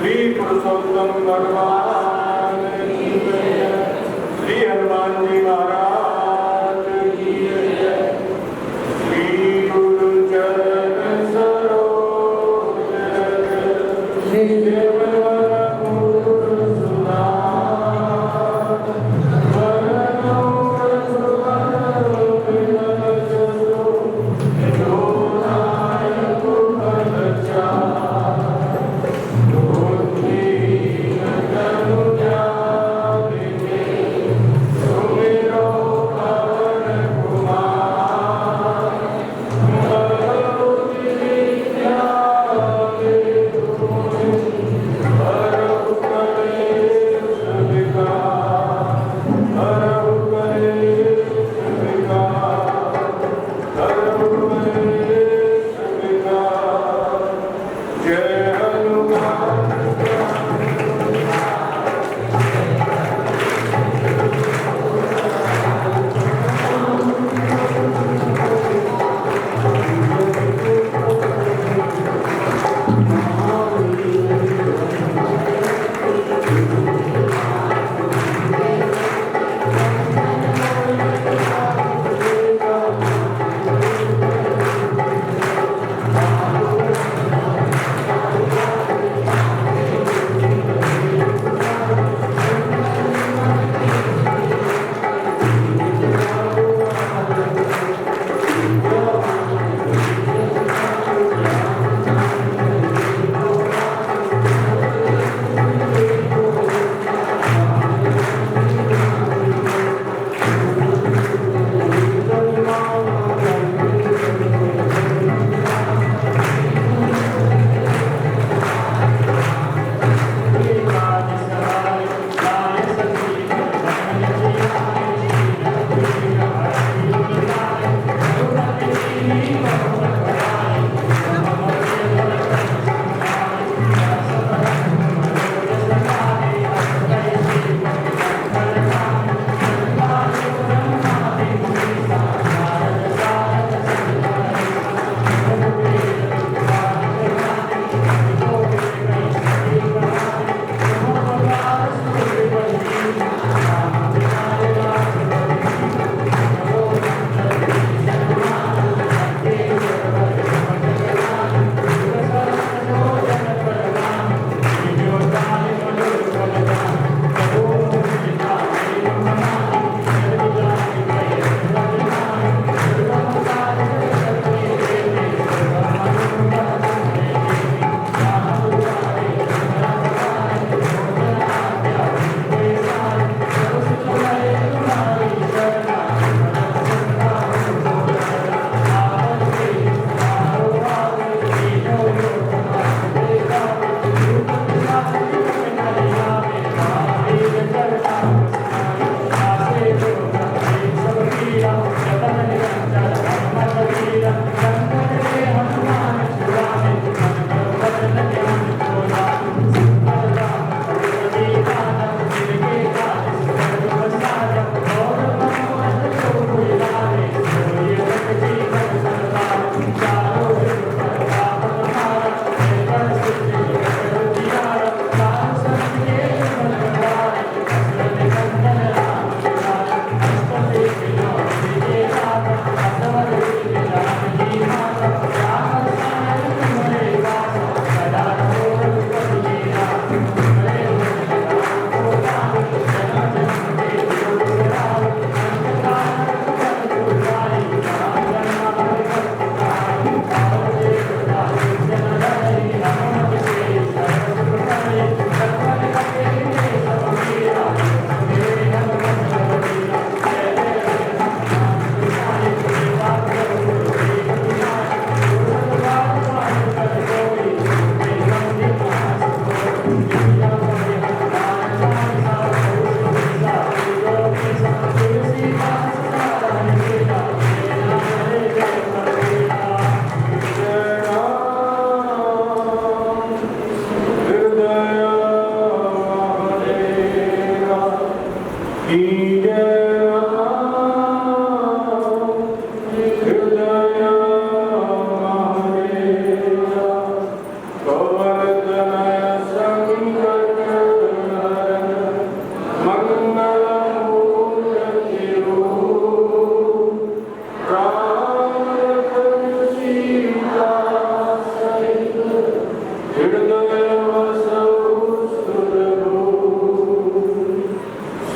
श्री पुरुषोत्तम भगवान की जय। श्री हनुमान जी महाराज की जय। श्री गुरु चरण सरोज रज निज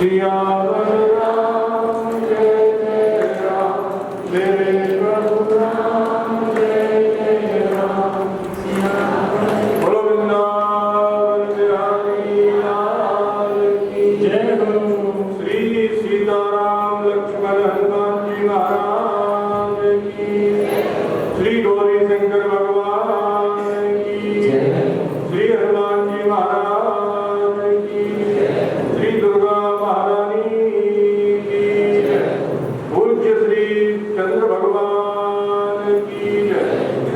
सियावर रामचंद्र राम, मेरे प्रभु रामचंद्र राम, बोलो वृंदावन बिहारी लाल की जय हो। श्री सीताराम लक्ष्मण हनुमान जी महाराज की, श्री गौरी शंकर भगवान की, श्री हनुमान जी महाराज की, श्री दुर्गा महारानी की, पूज्य श्री चंद्र भगवान की,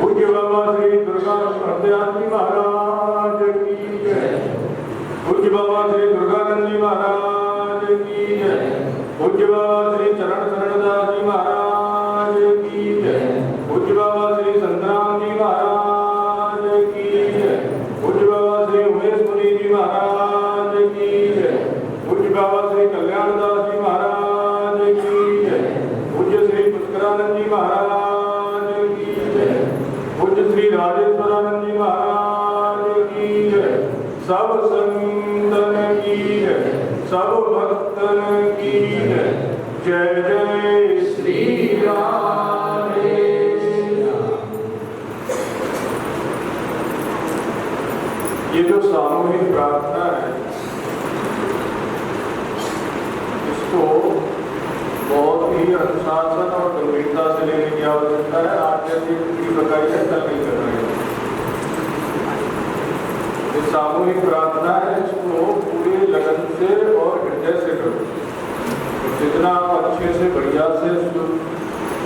पूज्य बाबा श्री दुर्गा हरदयाल जी महाराज की, पूज्य बाबा श्री दुर्गानंद जी महाराज की, पूज्य बाबा श्री चरण शरणदास जी महाराज की, पूज्य बाबा श्री संतराम जी महाराज की, पूज्य बाबा श्री उमेश मुनि जी महाराज की, पूज्य बाबा श्री कल्याणदास जी महाराज की, पूज्य श्री पुष्करानंद जी महाराज की, पूज्य श्री राजेश्वरानंद जी महाराज की, सब संतन की, सब भक्तन की जय जय श्री राधे। ये जो सामूहिक प्रार्थना है, इसको बहुत ही अनुशासन और गंभीरता से लेने की आवश्यकता है। आज जैसे किसी प्रकार से कल नहीं कर रहे हैं। ये सामूहिक प्रार्थना है, इसको पूरे लगन से और हृदय से करो। जितना आप अच्छे से बढ़िया से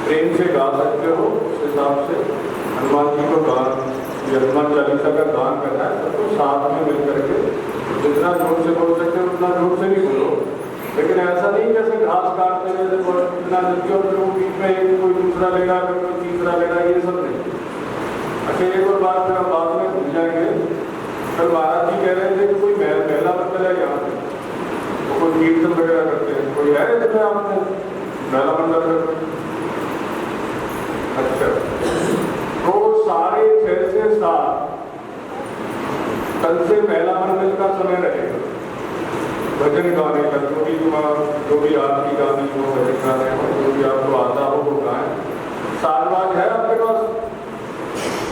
प्रेम से गा सकते हो, उस हिसाब से हनुमान जी को गान, हनुमान चालीसा का गान करना है। सबको साथ में मिल करके जितना जोर से बोल सकते हो उतना जोर से भी बोलो, लेकिन ऐसा नहीं जैसे घास काटते हुए इतना जल्दी और फिर बीच में कोई दूसरा लेगा, फिर कोई तीसरा लेगा, ये सब नहीं। अच्छा, एक और बात फिर हम बाद में भूल जाएंगे। कल महाराज जी कह रहे थे कि कोई महिला मंडल है यहाँ पे, तो कोई कीर्तन वगैरह करते हैं, कोई है जिसमें आपने महिला मंडल कर। अच्छा, तो 6:30 कल से महिला मंडल का समय रहेगा भजन गाने का। जो भी आपकी गानी हो, भजन गाने हो, जो भी आपको आता हो वो गाएं। सालबाज है आपके पास,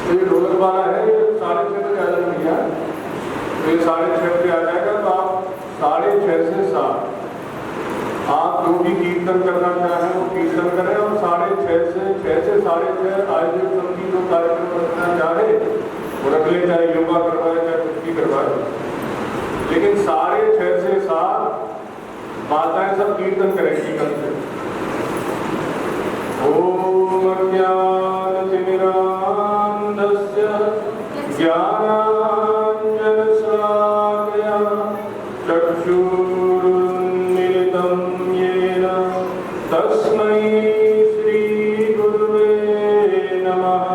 तो ये ढोलक वाला है, ये 6:30 बजे आ जाएगा। तो ये 6:30 बजे आ जाएगा, तो आप 6:30 से 7 आप जो भी कीर्तन करना चाहें वो कीर्तन करें, और 6:30 से 6 से 6:30 आयोजित समिति जो कार्यक्रम रखना चाहे वो रख ले, चाहे योगा करवाए चाहे कुछ भी करवाए। लेकिन 6:30 से 7 माताएं सब कीर्तन करेंगी कल से। ओम अज्ञानतिमिरान्धस्य ज्ञानाञ्जनशलाकया चक्षुरुन्मीलितं येन तस्मै श्रीगुरुवे नमः।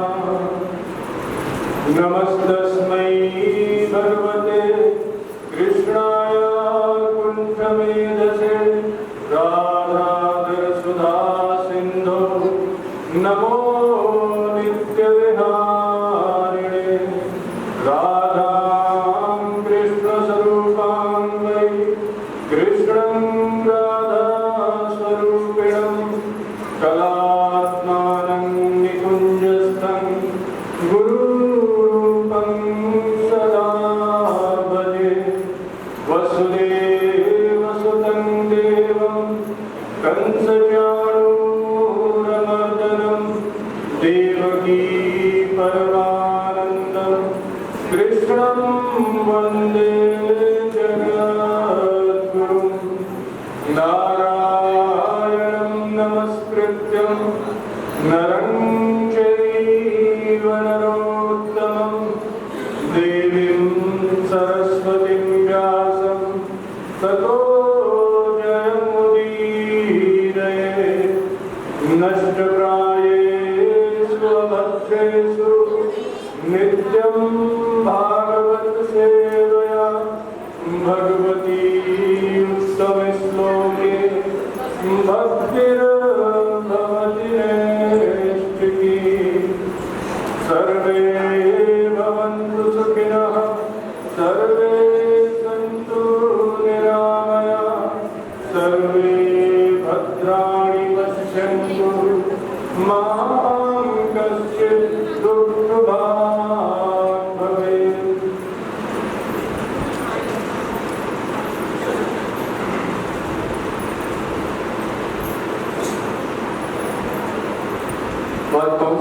नमस्तस्मै भगवते कृष्णाय कुण्ठमेधसे राधाधर सुधा सिन्धो नमो नित्यविहारिणे। राधां कृष्णस्वरूपां वै कृष्णं राधास्वरूपिणं कलात्मानं निकुञ्जस्थं गुरुरूपं सदा भजे। वसुदेवसुतं देवं कंसचाणूरमर्दनं देवकी परमानन्दं कृष्णं वन्दे जगद्गुरुं। नारायणं नमस्कृत्यं नरं चैव नरोत्तमं देवीं सरस्वतीं व्यासं ततो जयमुदीरये।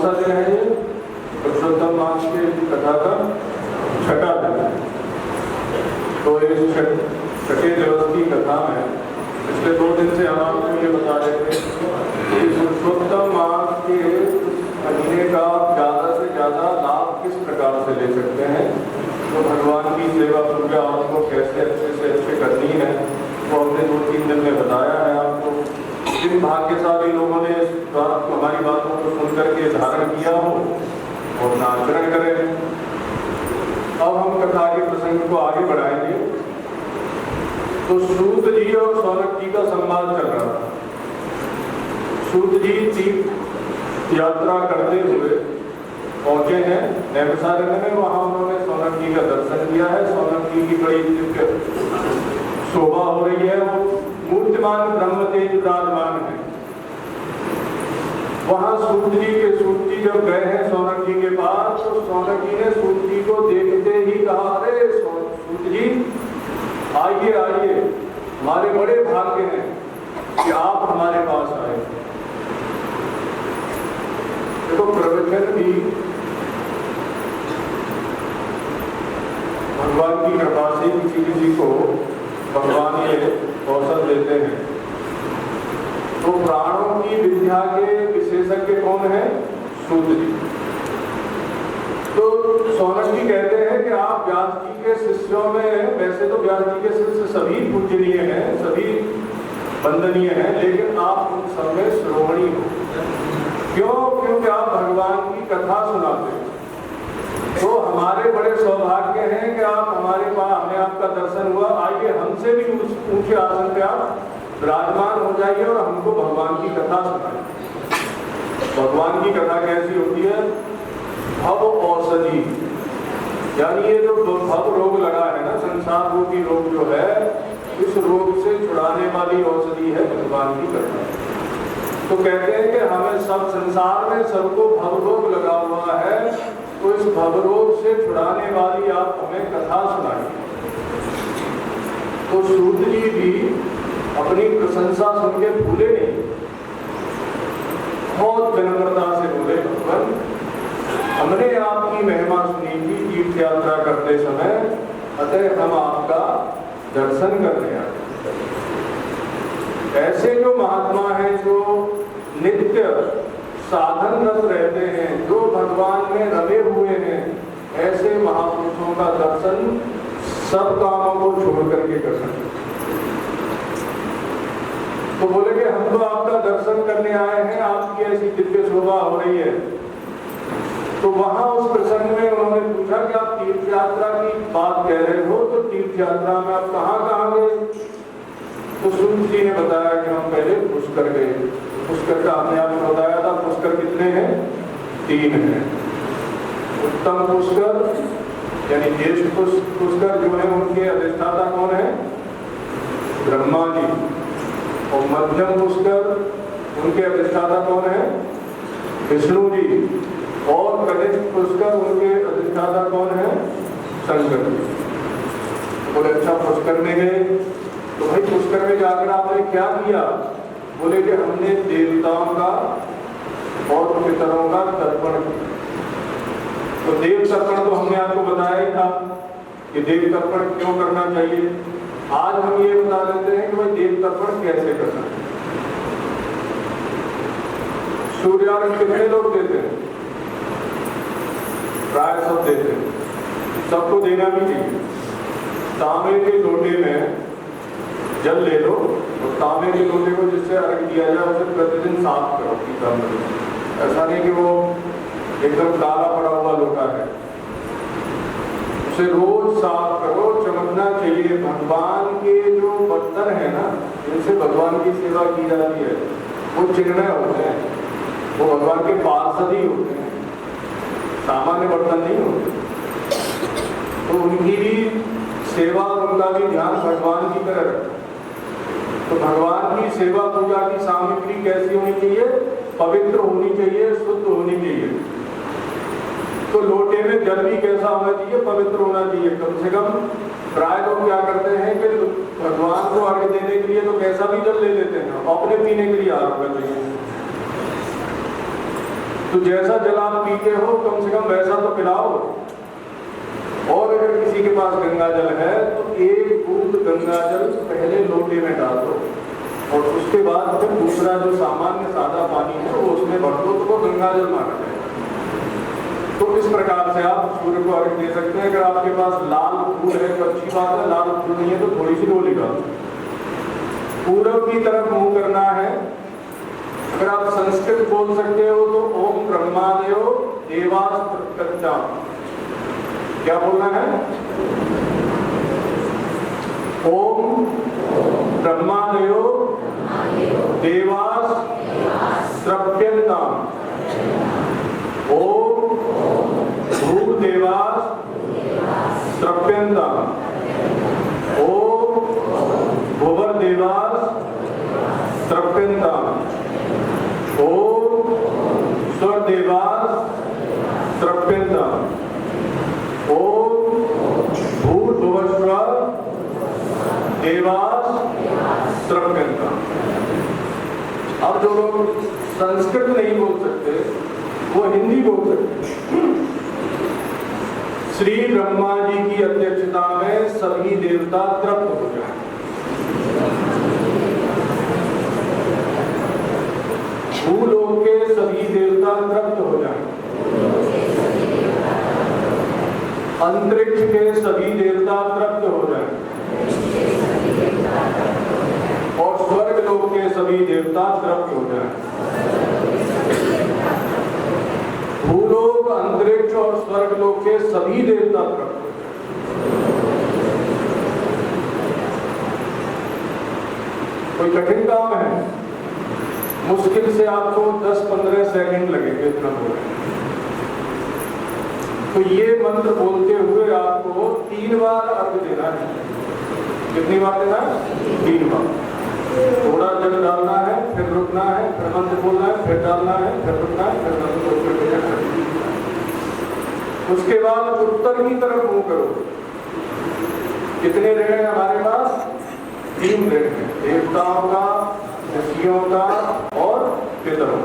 सा दिन है ये? पुरुषोत्तम मास की कथा का छठा दिन है। तो इस छठे दिवस की कथा में पिछले 2 दिन से हम आपको ये बता रहे थे कि पुरुषोत्तम मास के महीने का ज़्यादा से ज़्यादा लाभ किस प्रकार से ले सकते हैं, तो भगवान की सेवा पूजा आपको कैसे अच्छे से अच्छे करनी है वो हमने 2-3 दिन में बताया है आपको। जिन भाग्यशाली लोगों ने इस बात हमारी बातों को सुन करके धारण किया हो और अपना आचरण करें। अब हम कथा के प्रसंग को आगे बढ़ाएंगे। तो सूत जी और सौनक जी का संवाद चल रहा था। सूत जी तीर्थ यात्रा करते हुए पहुंचे हैं नैमिषारण्य में। वहां उन्होंने सौनक जी का दर्शन किया है। सौनक जी की बड़ी दिव्य शोभा हो रही है। वो मूर्तिमान ब्रह्म तेज विराजमान है। वहां सूत जी जब गए हैं सौनक जी के पास, तो सौनक जी ने सूत जी को देखते ही कहा, अरे सूत जी आइए आइए, हमारे बड़े भाग्य हैं कि आप हमारे पास आए। देखो प्रवचन भी भगवान की कृपा से किसी को भगवान ये अवसर देते हैं। तो प्राणों की विद्या के विशेषज्ञ कौन है? सूत जी। तो सौनक जी कहते हैं कि आप व्यास जी के शिष्यों में, वैसे तो व्यास जी के शिष्य सभी पूजनीय हैं, सभी वंदनीय हैं, लेकिन आप उन सब में श्रोमणी हो। क्यों? क्योंकि आप भगवान की कथा सुनाते हैं। तो हमारे बड़े सौभाग्य हैं कि आप हमारे पास, हमें आपका दर्शन हुआ। आइए हमसे भी ऊंचे आसन पे आप विराजमान हो जाइए और हमको भगवान की कथा सुनाइए। भगवान की कथा कैसी होती है? भव औषधि, यानी ये जो भव रोग लगा है ना, संसार रूपी रोग जो है, इस रोग से छुड़ाने वाली औषधि है भगवान की कथा। तो कहते हैं कि हमें सब संसार में सबको भव रोग लगा हुआ है, तो इस भव रोग से छुड़ाने वाली आप हमें कथा सुनाइए। तो सूत जी भी अपनी प्रशंसा सुन के भूले नहीं, बहुत विनम्रता से बोले, भगवान हमने आपकी महिमा सुनी थी तीर्थ यात्रा करते समय, अतः हम आपका दर्शन करने आए। ऐसे जो महात्मा हैं जो नित्य साधनरत रहते हैं, जो भगवान में रमे हुए हैं, ऐसे महापुरुषों का दर्शन सब कामों को छोड़ करके कर सकते। तो बोले कि हम तो आपका दर्शन करने आए हैं, आपकी ऐसी दिव्य शोभा हो रही है। तो वहां उस प्रसंग में उन्होंने पूछा कि आप तीर्थ यात्रा की बात कह रहे हो, तो तीर्थ यात्रा में आप कहाँ गए? तो सूत जी ने बताया कि हम पहले पुष्कर गए। पुष्कर का हमने आपको बताया था, पुष्कर कितने हैं? 3 हैं। उत्तम पुष्कर यानी ज्येष्ठ पुष्कर जो है, उनके अधिष्ठाता कौन है? ब्रह्मा जी। और मध्यम पुष्कर, उनके अधिष्ठाता कौन है? विष्णु जी। और कनिष्ठ पुष्कर, उनके अधिष्ठाता कौन है? शंकर जी। बोले अच्छा पुष्कर में गए, तो भाई पुष्कर में जाकर आपने क्या किया? बोले कि हमने देवताओं का और पितरों का तर्पण किया। तो देव तर्पण तो हमने आपको बताया ही था कि देव तर्पण क्यों करना चाहिए। आज हम ये बता देते हैं कि भाई देव तर्पण कैसे करना है। सूर्यार्घ्य कितने लोग देते हैं? प्राय सब देते हैं, सबको देना भी चाहिए। तांबे के लोटे में जल ले लो और तांबे के लोटे को जिससे अर्घ दिया जाए उसे प्रतिदिन साफ करो पीताम्बर। ऐसा नहीं कि वो एकदम काला पड़ा हुआ लोटा है, उसे रोज साफ करो, चमकना चाहिए। भगवान के जो बर्तन है ना, जिनसे भगवान की सेवा की जाती है, वो चिन्मय होते हैं, वो भगवान के पार्षद ही होते हैं, सामान्य बर्तन नहीं होते। तो उनकी भी सेवा, उनका भी ध्यान भगवान की तरह रखो। तो भगवान की सेवा पूजा की सामग्री कैसी होनी चाहिए? पवित्र होनी चाहिए, शुद्ध होनी चाहिए। तो लोटे में जल भी कैसा होना चाहिए? पवित्र होना चाहिए। कम से कम प्राय लोग क्या करते हैं कि भगवान को अर्घ्य देने के लिए तो कैसा भी जल ले लेते हैं, अपने पीने के लिए आ होना चाहिए। तो जैसा जल आप पीते हो कम से कम वैसा तो पिलाओ। और अगर किसी के पास गंगा जल है तो एक बूंद गंगा जल पहले लोटे में डाल दो और उसके बाद फिर दूसरा जो सामान्य सादा पानी है वो उसमें भर दो, तो वो गंगा जल माना जाएगा। तो इस प्रकार से आप सूर्य को अर्घ्य दे सकते हैं। अगर आपके पास लाल फूल है तो अच्छी बात है, लाल फूल नहीं है तो थोड़ी सी डोली डाल। पूरब की तरफ मुंह करना है। अगर आप संस्कृत बोल सकते हो तो ओम ब्रह्मादयो देवास्त्रकच्चा, क्या बोलना है? ओम ब्रह्मादयो देवास तृप्यन्ताम, ओम भूदेवास तृप्यन्ताम, ओम भुवर्देवास तृप्यन्ताम, ओम स्वरदेवास तृप्यन्ताम, ओम भूर्भुवस्सुवः देवास तृप्यन्ताम। अब जो लोग संस्कृत नहीं बोल सकते वो हिंदी बोल सकते। श्री ब्रह्मा जी की अध्यक्षता में सभी देवता तृप्त हो जाए। भूलोक के सभी देवता तृप्त हो जाए, अंतरिक्ष के सभी देवता तृप्त हो जाए और स्वर्ग लोक के सभी देवता तृप्त हो जाए। भूलोक, अंतरिक्ष और स्वर्ग लोक के सभी देवता तृप्त हो जाए। कोई कठिन काम है, मुश्किल से आपको 10-15 सेकंड लगेंगे इतना बोलने। तो ये मंत्र बोलते हुए आपको 3 बार अर्घ देना है। कितनी बार देना है? 3 बार। थोड़ा जल डालना है, फिर रुकना है, फिर मंत्र बोलना है, फिर डालना है, फिर रुकना है, फिर मंत्र बोलना है। उसके बाद उत्तर की तरफ मुंह करो। कितने ऋण हैं हमारे पास? 3 ऋण हैं, देवताओं का, ऋषियों का और पितरों।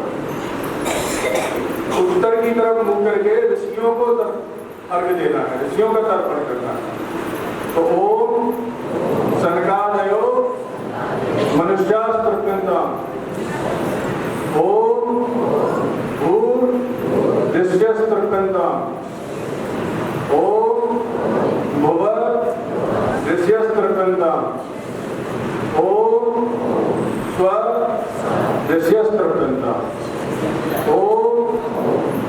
उत्तर की तरफ मुंह करके ऋषियों को अर्घ्य देना है, ऋषियों का तर्पण करना है। तो ओम सनकादयो मनुष्यास्तृप्यन्ताम, ओम भूर्दृश्यस्तृप्यन्ताम, ओम भुवर्दृश्यस्तृप्यन्ताम, ओम स्वदृश्यस्तृप्यन्ताम, ओम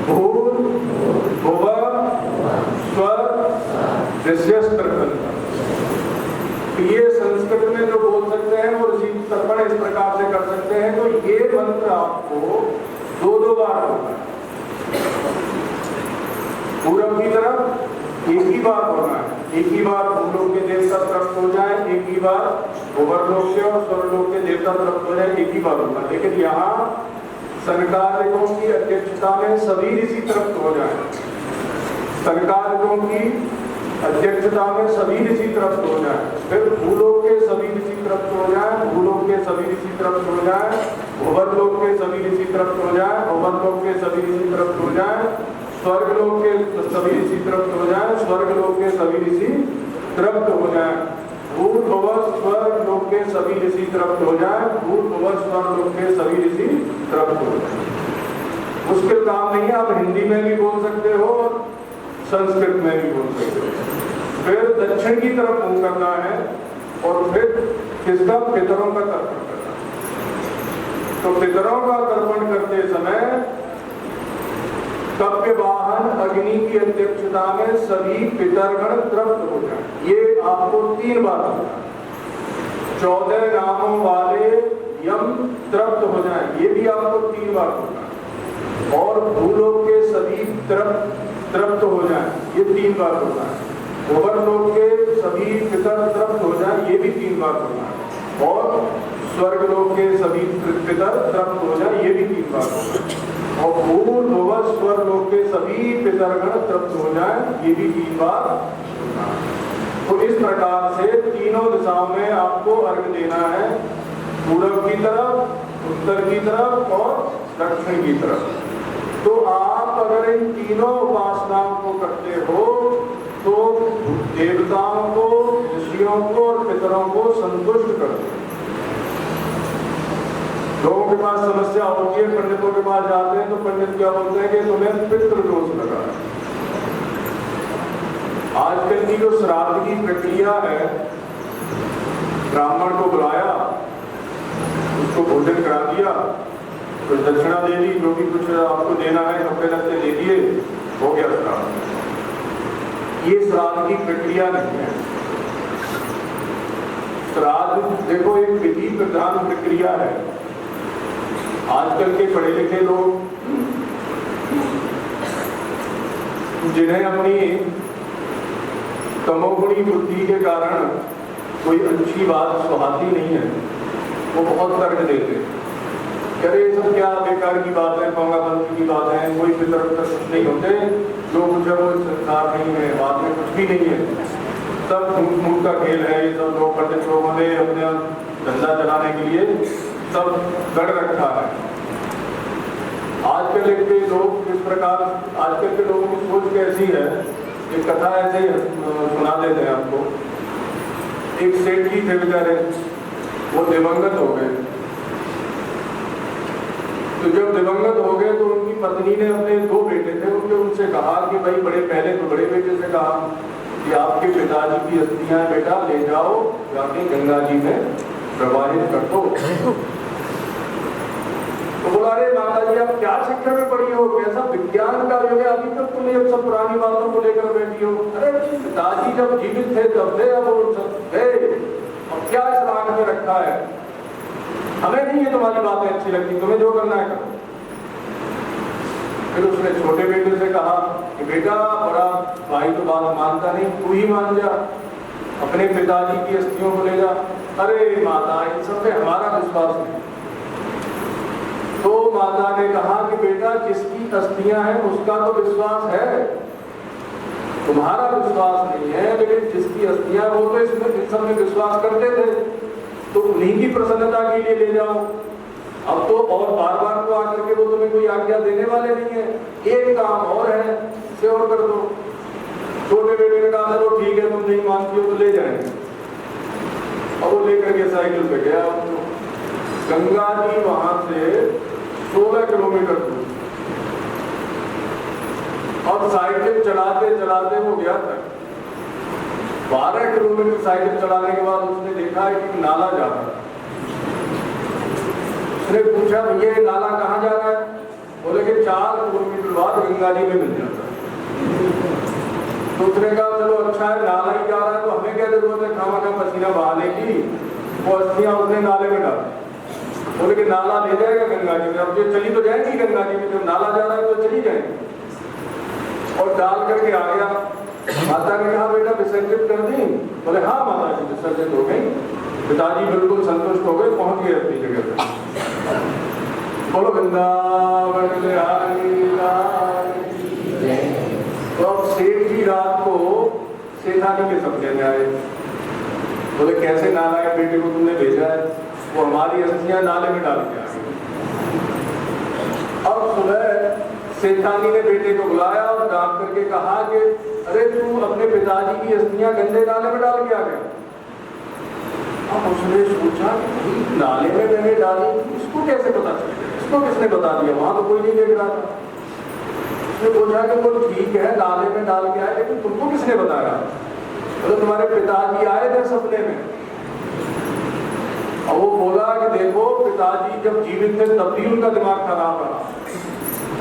भूर्भुवस्सुवदृश्यस्तृप्यन्ताम। ये संस्कृत में जो बोल सकते हैं वो ऋषि तर्पण इस प्रकार से कर सकते हैं। तो ये मंत्र आपको 2-2 बार होता है। पूरब की तरफ एक ही बार होना है, एक ही बार भूलोक के देवता तृप्त हो जाए, एक ही बार भुवर्लोक के और स्वर्गलोक के देवता तृप्त हो जाए, एक ही बार होना है। लेकिन यहाँ सनकादिकों की अध्यक्षता में सभी ऋषि तृप्त हो जाए, सनकादिकों की अध्यक्षता में सभी ऋषि तृप्त हो जाए, फिर भूलोक के सभी ऋषि तृप्त हो जाए, भूलोक के सभी ऋषि तृप्त हो जाए, भुवर्लोक के सभी ऋषि तृप्त हो जाए, भुवर्लोक के सभी ऋषि तृप्त हो जाए, स्वर्गलोक के सभी ऋषि तृप्त हो जाए, स्वर्गलोक के सभी ऋषि तृप्त हो जाए, भूर्भुवः स्वर्गलोक के सभी ऋषि तृप्त हो जाए, भूर्भुवः स्वर्गलोक के सभी ऋषि तृप्त हो जाए। मुश्किल काम नहीं है, आप हिंदी में भी बोल सकते हो और संस्कृत में भी बोल सकते हो। फिर दक्षिण की तरफ मुंह करना है और फिर किसका? पितरों का तर्पण करना है। तो पितरों का तर्पण करते समय कप्यवाहन अग्नि की अध्यक्षता में सभी पितरगण तृप्त हो जाए। ये आपको 3 बार होना है। 14 नामों वाले यम तृप्त हो जाए, ये भी आपको 3 बार होना है। और भूलोक के सभी तृप्त हो जाए, ये 3 बार होना है। भुवर्लोक के सभी पितर तृप्त हो जाए, ये भी 3 बार होना है। और स्वर्गलोक के सभी पितर तृप्त हो जाए, ये भी 3 बार होना है। और भूर्भुवः स्वर्गलोक के सभी पितरगण तृप्त हो जाए, ये भी 3 बार होना है। तो इस प्रकार से तीनों दिशाओं में आपको अर्घ्य देना है, पूर्व की तरफ, उत्तर की तरफ और दक्षिण की तरफ। तो आप अगर इन तीनों उपासनाओं को करते हो तो देवताओं को, ऋषियों को और पितरों को संतुष्ट कर दो। लोगों के पास समस्या होती है, पंडितों के पास जाते हैं तो पंडित क्या बोलते हैं कि तुम्हें पितृ दोष लगा है। आजकल की जो श्राद्ध की प्रक्रिया है, ब्राह्मण को बुलाया, उसको भोजन करा दिया, कुछ दक्षिणा दे दी, जो भी कुछ आपको देना है कपड़े लत्ते दे दिए, हो गया श्राद्ध। ये श्राद्ध की प्रक्रिया नहीं है। श्राद्ध देखो एक विधि प्रधान प्रक्रिया है। आजकल के पढ़े लिखे लोग जिन्हें अपनी तमोगुणी बुद्धि के कारण कोई अच्छी बात सुहाती नहीं है, वो बहुत तर्क देते हैं। अरे ये सब क्या बेकार की बात है, पंगाबंदी की बात है, कोई पितर कुछ नहीं होते, जो कुछ है वो संसार नहीं है, बात में कुछ भी नहीं है, सब झूठ का खेल है। ये सब लोग पंडित लोगों ने अपने धंधा चलाने के लिए सब गढ़ रखा है। आजकल के लोग किस प्रकार, आजकल के लोगों की सोच कैसी है, एक कथा ऐसे सुना देते हैं आपको। एक सेठ जी थे बेचारे, वो दिवंगत हो गए। तो जब दिवंगत हो गए तो उनकी पत्नी ने अपने दो बेटे थे उनसे कहा कि भाई बड़े पहले तो बड़े बेटे से कहा कि आपके पिताजी की अस्थियां बेटा ले जाओ, जाके गंगा जी में प्रवाहित कर दो। तो बोला अरे माता जी आप क्या चक्कर में पड़ी हो, कैसा विज्ञान का युग है, अभी तक तुम ये सब पुरानी बातों को लेकर बैठी हो। अरे पिताजी जब जीवित थे तब थे, अब वो सब गए, अब क्या इस राग में रखा है, हमें नहीं ये तुम्हारी बातें अच्छी लगती, तुम्हें जो करना है करो। फिर उसने छोटे बेटे से कहा कि बेटा बड़ा भाई तो बात मानता नहीं, तू ही मान जा, अपने पिताजी की अस्थियों को ले जा। अरे माता इन सब पे हमारा विश्वास नहीं। तो माता ने कहा कि बेटा जिसकी अस्थियां हैं उसका तो विश्वास है, तुम्हारा विश्वास नहीं है, लेकिन जिसकी अस्थियां वो तो इसमें इन सब में विश्वास करते थे, तो उन्हीं की प्रसन्नता के लिए ले जाओ। अब तो और बार बार तो आकर के वो तुम्हें कोई आज्ञा देने वाले नहीं है, एक काम और है, इसे और कर दो। छोटे बेटे ने कहा चलो ठीक है, तुम नहीं मानती हो तो ले जाएंगे। और वो लेकर के साइकिल पे गया। गंगा जी वहां से 16 किलोमीटर दूर, और साइकिल चलाते चलाते वो गया था 12 किलोमीटर। साइकिल चलाने के बाद उसने देखा कि नाला जा रहा है। उसने पूछा भैया ये नाला कहाँ जा रहा है? बोले कि 4 किलोमीटर बाद गंगा जी में मिल जाता है। तो उसने कहा चलो अच्छा है, नाला ही जा रहा है तो हमें क्या जरूरत है खामा का पसीना बहाने की, वो अस्थियां उसने नाले में डाल। बोले कि नाला ले जाएगा गंगा जी में, अब ये चली तो जाएगी गंगा जी में, जब नाला जा रहा है तो चली जाएगी। और डाल करके आ गया। माता ने कहा बेटा विसर्जित कर दी? बोले हाँ माता जी विसर्जित हो गई। पिताजी बिल्कुल संतुष्ट हो गए, पहुंच गए अपनी जगह पे। बोलो वृंदावन तो अब सेठ जी रात को सेठानी के सपने में आए। बोले कैसे नाला के बेटे को तुमने भेजा है? वो हमारी अस्थियां नाले में डाल के आ गई। अब सुबह सेठानी ने बेटे को बुलाया और डांट करके कहा कि अरे तू अपने पिताजी की अस्थियां गंदे नाले में डाल के आ गया। अब उसने सोचा नाले में मैंने डाली, इसको कैसे पता चलेगा, इसको किसने बता दिया, वहां तो कोई नहीं देख रहा था। उसने पूछा कि वो ठीक है नाले में डाल के आए, लेकिन तुमको किसने बताया? तो तुम्हारे पिताजी आए थे सपने में। और वो बोला कि देखो पिताजी जब जीवित थे तब भी उनका दिमाग खराब रहा,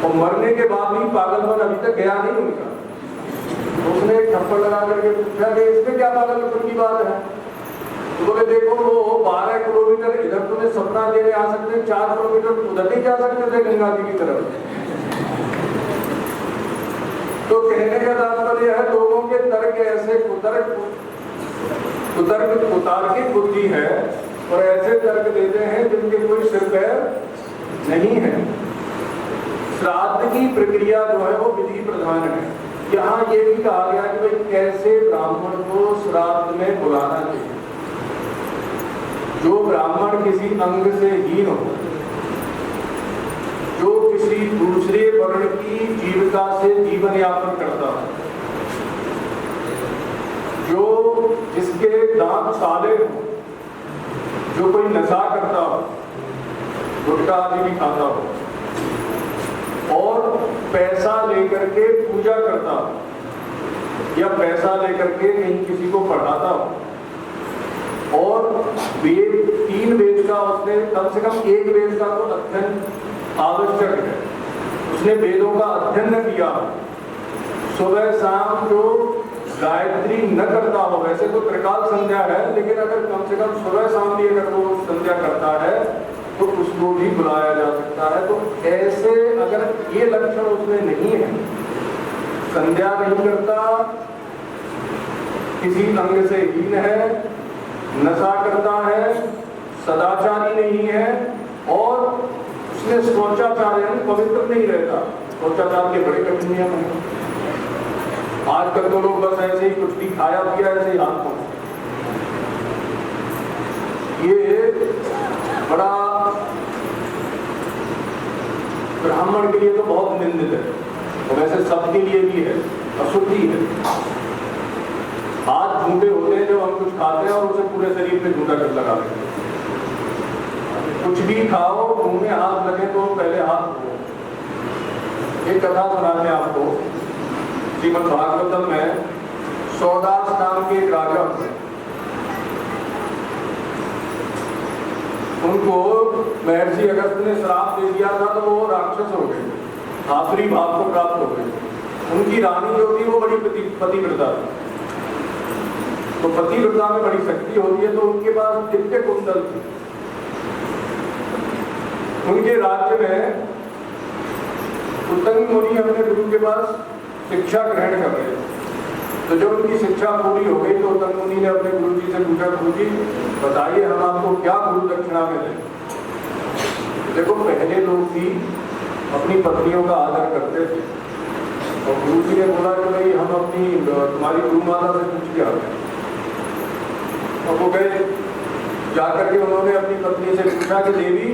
और मरने के बाद भी पागलपन अभी तक गया नहीं उनका। तो उसने एक थप्पड़ लगा करके पूछा कि इसमें क्या पागलपन की बात है? तो बोले देखो वो 12 किलोमीटर इधर तुम्हें सपना लेने आ सकते हैं, 4 किलोमीटर उधर नहीं जा सकते थे गंगा जी की तरफ। तो कहने का तात्पर्य है लोगों के तर्क ऐसे कुतार्किक बुद्धि है और ऐसे तर्क देते हैं जिनके कोई सिर पैर नहीं है। श्राद्ध की प्रक्रिया जो है वो विधि प्रधान है। यहाँ ये भी कहा गया कि भाई कैसे ब्राह्मण को श्राद्ध में बुलाना चाहिए। जो ब्राह्मण किसी अंग से हीन हो, जो किसी दूसरे वर्ण की जीविका से जीवन यापन करता है, जो जिसके दांत काले हो, जो कोई नशा करता हो, गुटखा आदि भी खाता हो, और पैसा लेकर के पूजा करता हो या पैसा लेकर के कहीं किसी को पढ़ाता हो, और वेद 3 वेद का उसने कम से कम 1 वेद का तो अध्ययन आवश्यक है, उसने वेदों का अध्ययन किया, सुबह शाम जो गायत्री न करता हो, वैसे तो त्रिकाल संध्या है, लेकिन अगर कम से कम सुबह शाम भी अगर वो संध्या करता है तो उसको भी बुलाया जा सकता है। तो ऐसे अगर ये लक्षण उसमें नहीं है, संध्या नहीं करता, किसी अंग से हीन है, नशा करता है, सदाचारी नहीं है, और उसने शौचाचार यानी पवित्र नहीं रहता, शौचाचार के बड़े कठिन नियम हैं। आजकल तो लोग बस ऐसे ही कुछ भी खाया पिया ऐसे ही हाथ पहुंचे, ये बड़ा ब्राह्मण के लिए तो बहुत निंदित है, और वैसे सबके लिए भी है, अशुद्धि है। हाथ झूठे होते हैं जब हम कुछ खाते हैं और उसे पूरे शरीर पे झूठा कर लगा देते हैं। कुछ भी खाओ, मुंह में हाथ लगे तो पहले हाथ धो। एक कथा सुनाते हैं आपको, श्रीमद् भागवतम में सौदास नाम के एक राजा थे, उनको महर्षि अगस्त ने श्राप दे दिया था, तो वो राक्षस हो गए, आसुरी भाव को प्राप्त हो गए। उनकी रानी जो थी वो बड़ी पतिव्रता थी, तो पतिव्रता में बड़ी शक्ति होती है, तो उनके पास दिव्य कुंडल थी। उनके राज्य में उत्तंग मुनि अपने गुरु के पास शिक्षा ग्रहण कर रहे थे, तो जब उनकी शिक्षा पूरी हो गई तो उत्तंग मुनि ने अपने गुरु जी से पूछा, गुरु जी बताइए हम आपको क्या गुरु दक्षिणा में दें। देखो पहले लोग भी अपनी पत्नियों का आदर करते थे, और गुरु जी ने बोला कि भाई हम अपनी तुम्हारी गुरु माता से पूछ के आते हैं। और वो गए, जाकर के उन्होंने अपनी पत्नी से पूछा कि देवी,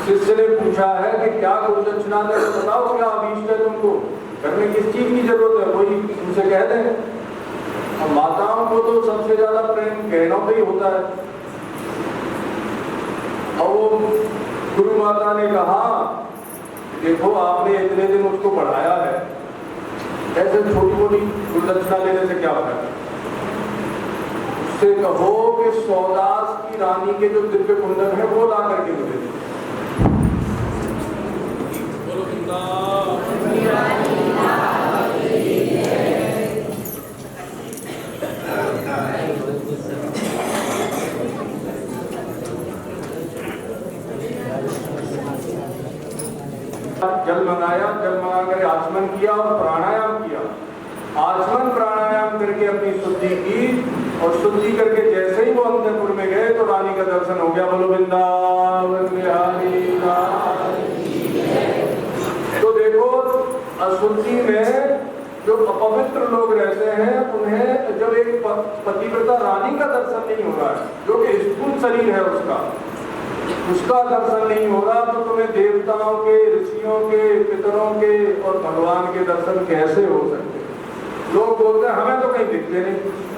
शिष्य ने पूछा है कि क्या गुरु दक्षिणा दे, तो बताओ क्या अभीष्ट है तुमको, घर में किस चीज की जरूरत है, वही उनसे कह दें। और माताओं को तो सबसे ज्यादा प्रेम गहनों पे ही होता है। और वो गुरु माता ने कहा, देखो आपने इतने दिन उसको पढ़ाया है, ऐसे छोटी मोटी गुरु दक्षिणा लेने से क्या फायदा। उससे कहो कि सौदास की रानी के जो दिव्य कुंडल है वो ला करके मुझे दे। जल मंगाया, जल मंगा कर आचमन किया और प्राणायाम किया। आचमन प्राणायाम करके अपनी शुद्धि की, और शुद्धि करके जैसे ही वो अंतपुर में गए तो रानी का दर्शन हो गया। बोलो वृंदावन बिहारी लाल। तो देखो अशुद्धि में जो अपवित्र लोग रहते हैं, उन्हें जब एक पतिव्रता रानी का दर्शन नहीं हो रहा है, जो कि स्थूल शरीर है उसका दर्शन नहीं हो रहा, तो तुम्हें देवताओं के, ऋषियों के, पितरों के और भगवान के दर्शन कैसे हो सकते। लोग बोलते हैं हमें तो कहीं दिखते नहीं।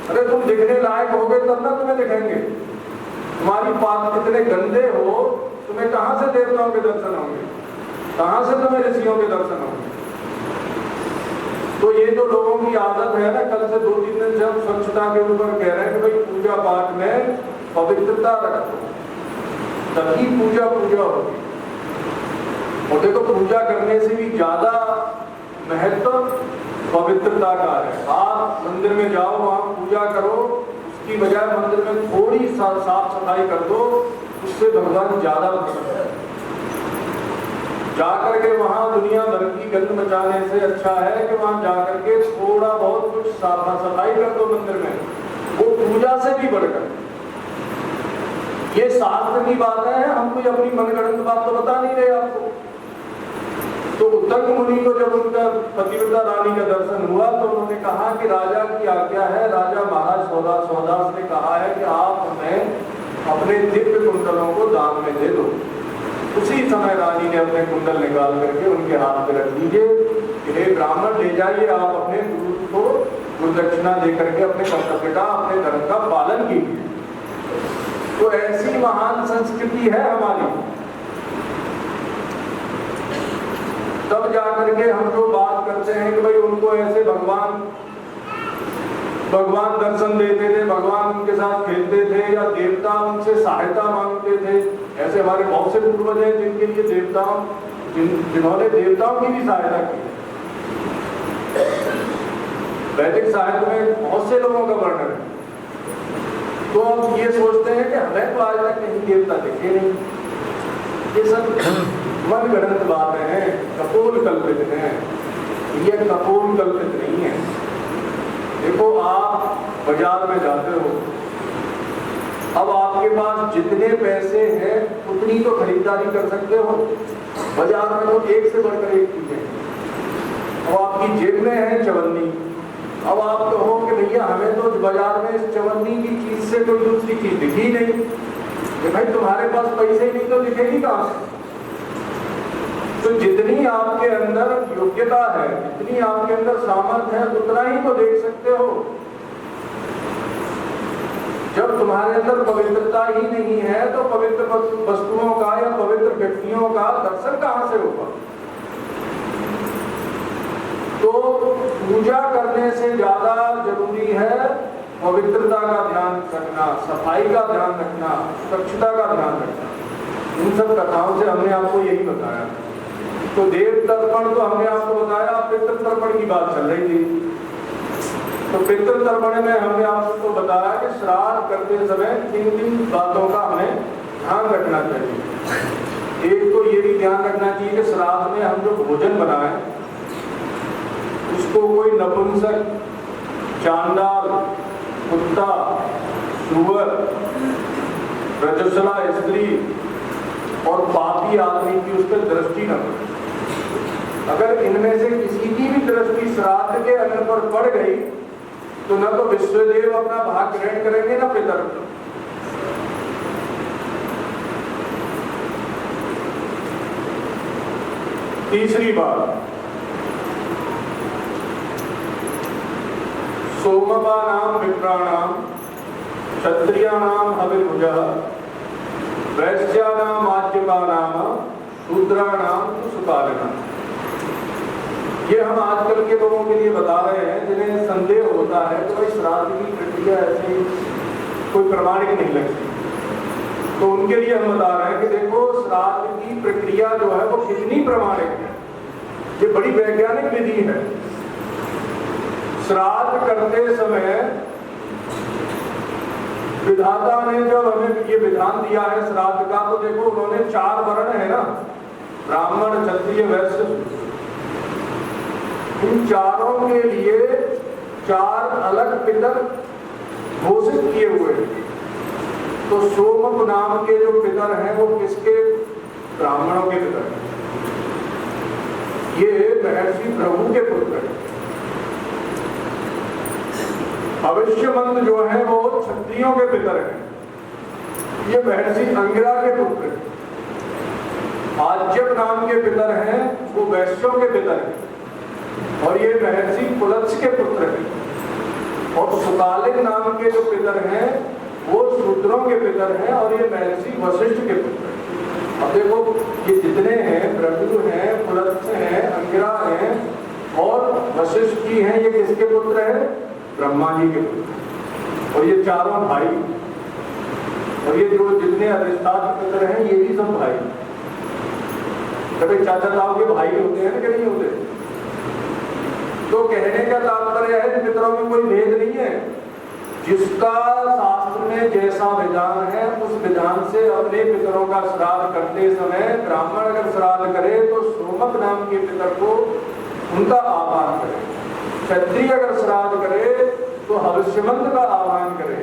अरे तुम दिखने लायक हो गए तब ना तुम्हें दिखेंगे। तुम्हारी पाप कितने गंदे हो, तुम्हें कहां से देवताओं के दर्शन होंगे, कहां से तुम्हें ऋषियों के दर्शन होंगे। तो ये जो लोगों की आदत है ना, कल से 2-3 दिन से हम स्वच्छता के ऊपर कह रहे हैं कि भाई पूजा पाठ में पवित्रता रखो, तभी पूजा होगी। और देखो पूजा करने से भी ज्यादा महत्व पवित्रता का है। आप मंदिर में जाओ, वहां पूजा करो, उसकी बजाय मंदिर में थोड़ी साफ सफाई कर दो, उससे भगवान ज्यादा प्रसन्न है। जाकर के वहां दुनिया भर की गंद मचाने से अच्छा है कि वहां जाकर के थोड़ा बहुत कुछ साफ सफाई कर दो मंदिर में, वो पूजा से भी बढ़कर। ये शास्त्र की बात है, हम कोई अपनी मनगढ़ंत बात तो बता नहीं रहे आपको। तो उत्तंग मुनि को जब उनका पतिव्रता रानी का दर्शन हुआ तो उन्होंने कहा कि राजा की आज्ञा है। राजा महाराज सौदास ने कहा है कि आप हमें अपने दिव्य कुंडलों को दान में दे दो। उसी समय रानी ने अपने कुंडल निकाल करके उनके हाथ में रख दीजिए कि हे ब्राह्मण, ले जाइए आप अपने गुरु को गुरुदक्षिणा देकर के अपने कर्तव्य का, अपने धर्म का पालन कीजिए। तो ऐसी महान संस्कृति है हमारी। तब जाकर के हम जो बात करते हैं कि भाई उनको ऐसे भगवान दर्शन देते थे, भगवान उनके साथ खेलते थे, या देवता उनसे सहायता मांगते थे। ऐसे हमारे बहुत से पूर्वज हैं जिनके लिए जिन्होंने देवताओं की भी सहायता की। वैदिक साहित्य में बहुत से लोगों का वर्णन है। तो हम ये सोचते हैं कि हमें तो आज तक कहीं देवता दिखे नहीं। ये सब मनगढ़ंत बातें हैं, कपोल कल्पित हैं। ये कपोल कल्पित नहीं है। देखो, आप बाजार में जाते हो, अब आपके पास जितने पैसे हैं उतनी तो खरीदारी कर सकते हो। बाजार में तो एक से बढ़कर एक चीजें। अब आपकी जेब में है चवन्नी। अब आप कहो कि भैया हमें तो बाजार में इस चवन्नी की चीज से कोई दूसरी चीज दिखी नहीं। कि भाई तुम्हारे पास पैसे ही नहीं तो दिखेगी कहां से? तो जितनी आपके अंदर योग्यता है, जितनी आपके अंदर सामर्थ्य है, उतना ही तो देख सकते हो। जब तुम्हारे अंदर पवित्रता ही नहीं है तो पवित्र वस्तुओं का या पवित्र व्यक्तियों का दर्शन कहां से होगा? तो पूजा करने से ज्यादा जरूरी है पवित्रता का ध्यान रखना, सफाई का ध्यान रखना, स्वच्छता का ध्यान रखना। इन सब कथाओं से हमने आपको यही बताया। तो देव तर्पण तो हमने आपको बताया, पितृ तर्पण की बात चल रही थी। तो पितृ तर्पण में हमने आपको बताया कि श्राद्ध करते समय 3 बातों का हमें ध्यान रखना चाहिए। एक तो ये भी ध्यान रखना चाहिए कि श्राद्ध में हम जो भोजन बनाएं उसको कोई नपुंसक, चांडाल, कुत्ता, सुअर, रजस्वला स्त्री और पापी आदमी की उस पर दृष्टि न पड़े। अगर इनमें से किसी की भी दृष्टि श्राद्ध के अन्न पर पड़ गई तो न तो विश्वदेव अपना भाग ग्रहण करेंगे न पितर। तीसरी बात, सोमपानाम विप्राणाम क्षत्रियाणाम हविर्भुजः वैश्यानाम आज्यपानाम शूद्राणाम सुपालिनाम। ये हम आजकल के लोगों के लिए बता रहे हैं जिन्हें संदेह होता है कि भाई श्राद्ध की प्रक्रिया ऐसे कोई प्रमाणिक नहीं लगती। तो उनके लिए हम बता रहे हैं कि देखो, श्राद्ध की प्रक्रिया जो है वो कितनी प्रमाणिक है। ये बड़ी वैज्ञानिक विधि है। श्राद्ध करते समय विधाता ने जब हमें ये विधान दिया है श्राद्ध का, तो देखो उन्होंने 4 वर्ण है ना, ब्राह्मण, क्षत्रिय, वैश्य। इन चारों के लिए 4 अलग पितर घोषित किए हुए हैं। तो सोम नाम के जो पितर हैं वो किसके? ब्राह्मणों के पितर हैं। ये महर्षि प्रभु के पुत्र हैं। भविष्यमंत जो है वो क्षत्रियों के पितर हैं। ये महर्षि अंगिरा के पुत्र हैं। आज्यप नाम के पितर हैं वो वैश्यों के पितर हैं। और ये महर्षि पुलत्स्य के पुत्र हैं। और सुकालिन नाम के जो पितर हैं वो शूद्रों के पितर हैं। और ये महर्षि वशिष्ठ के पुत्र हैं। अब देखो, ये जितने हैं, प्रभु हैं, पुलत्स्य हैं, अंगिरा हैं और वशिष्ठ जी हैं, ये किसके पुत्र हैं? ब्रह्मा जी के पुत्र। और ये चारों भाई, और ये जो जितने अधिष्ठात्र पुत्र हैं ये भी सब भाई। कभी चाचा ताऊ के भाई होते हैं ना कि नहीं होते? तो कहने का तात्पर्य है कि पितरों में कोई भेद नहीं है। जिसका शास्त्र में जैसा विधान है उस विधान से अपने पितरों का श्राद्ध करते समय ब्राह्मण अगर श्राद्ध करे तो सोमक नाम के पितर को उनका आह्वान करे। क्षत्रिय अगर श्राद्ध करे तो हविष्यमंत का आह्वान करे।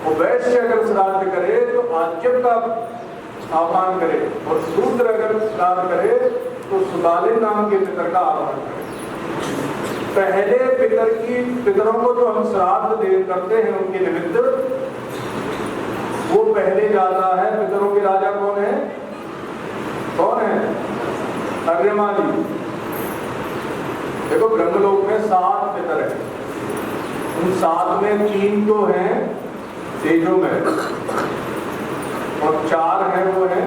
और वैश्य अगर श्राद्ध करे तो आज्यप का आह्वान करे। और शूद्र अगर श्राद्ध करे तो सुकालिन नाम के पितर का आह्वान करे। पहले पितरों को जो हम श्राद्ध करते हैं उनके निमित्त, वो पहले जाता है। पितरों के राजा कौन है? कौन है? अर्यमा जी। देखो ब्रह्मलोक में 7 पितर हैं, उन 7 में 3 तो हैं तेजो में और 4 हैं वो है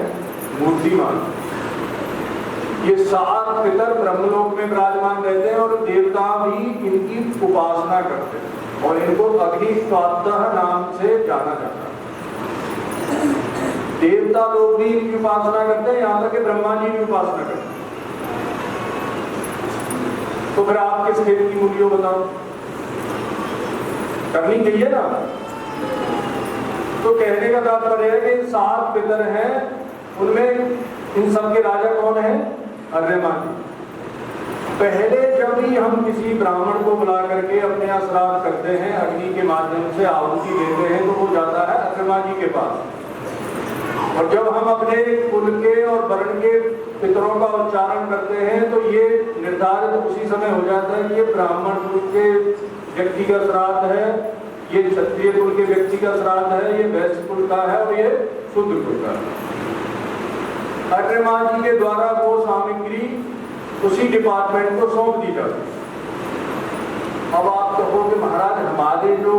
मूर्तिमान। ये 7 पितर ब्रह्मलोक में विराजमान रहते हैं और देवता भी इनकी उपासना करते हैं और इनको अग्निस्वाद्यः नाम से जाना जाता है। देवता लोग भी इनकी उपासना करते हैं, यहाँ तक कि ब्रह्मा जी भी उपासना करते हैं। तो फिर आप किस खेल की मूल्यों बताओ, करनी चाहिए ना। तो कहने का तात्पर्य है कि 7 पितर हैं, उनमें इन सब के राजा कौन है? अर्यमा जी। पहले जब भी हम किसी ब्राह्मण को बुला करके अपने यहाँ श्राद्ध करते हैं, अग्नि के माध्यम से आहुति देते हैं, तो वो जाता है अर्यमा जी के पास। और जब हम अपने कुल के और वर्ण के पितरों का उच्चारण करते हैं तो ये निर्धारित उसी समय हो जाता है कि ये ब्राह्मण कुल के व्यक्ति का श्राद्ध है, ये क्षत्रिय कुल के व्यक्ति का श्राद्ध है, ये वैश्य कुल का है और ये शूद्र कुल का है। अर्यमा जी के द्वारा वो सामग्री उसी डिपार्टमेंट को सौंप दी जाती है। अब आप कहो कि महाराज हमारे जो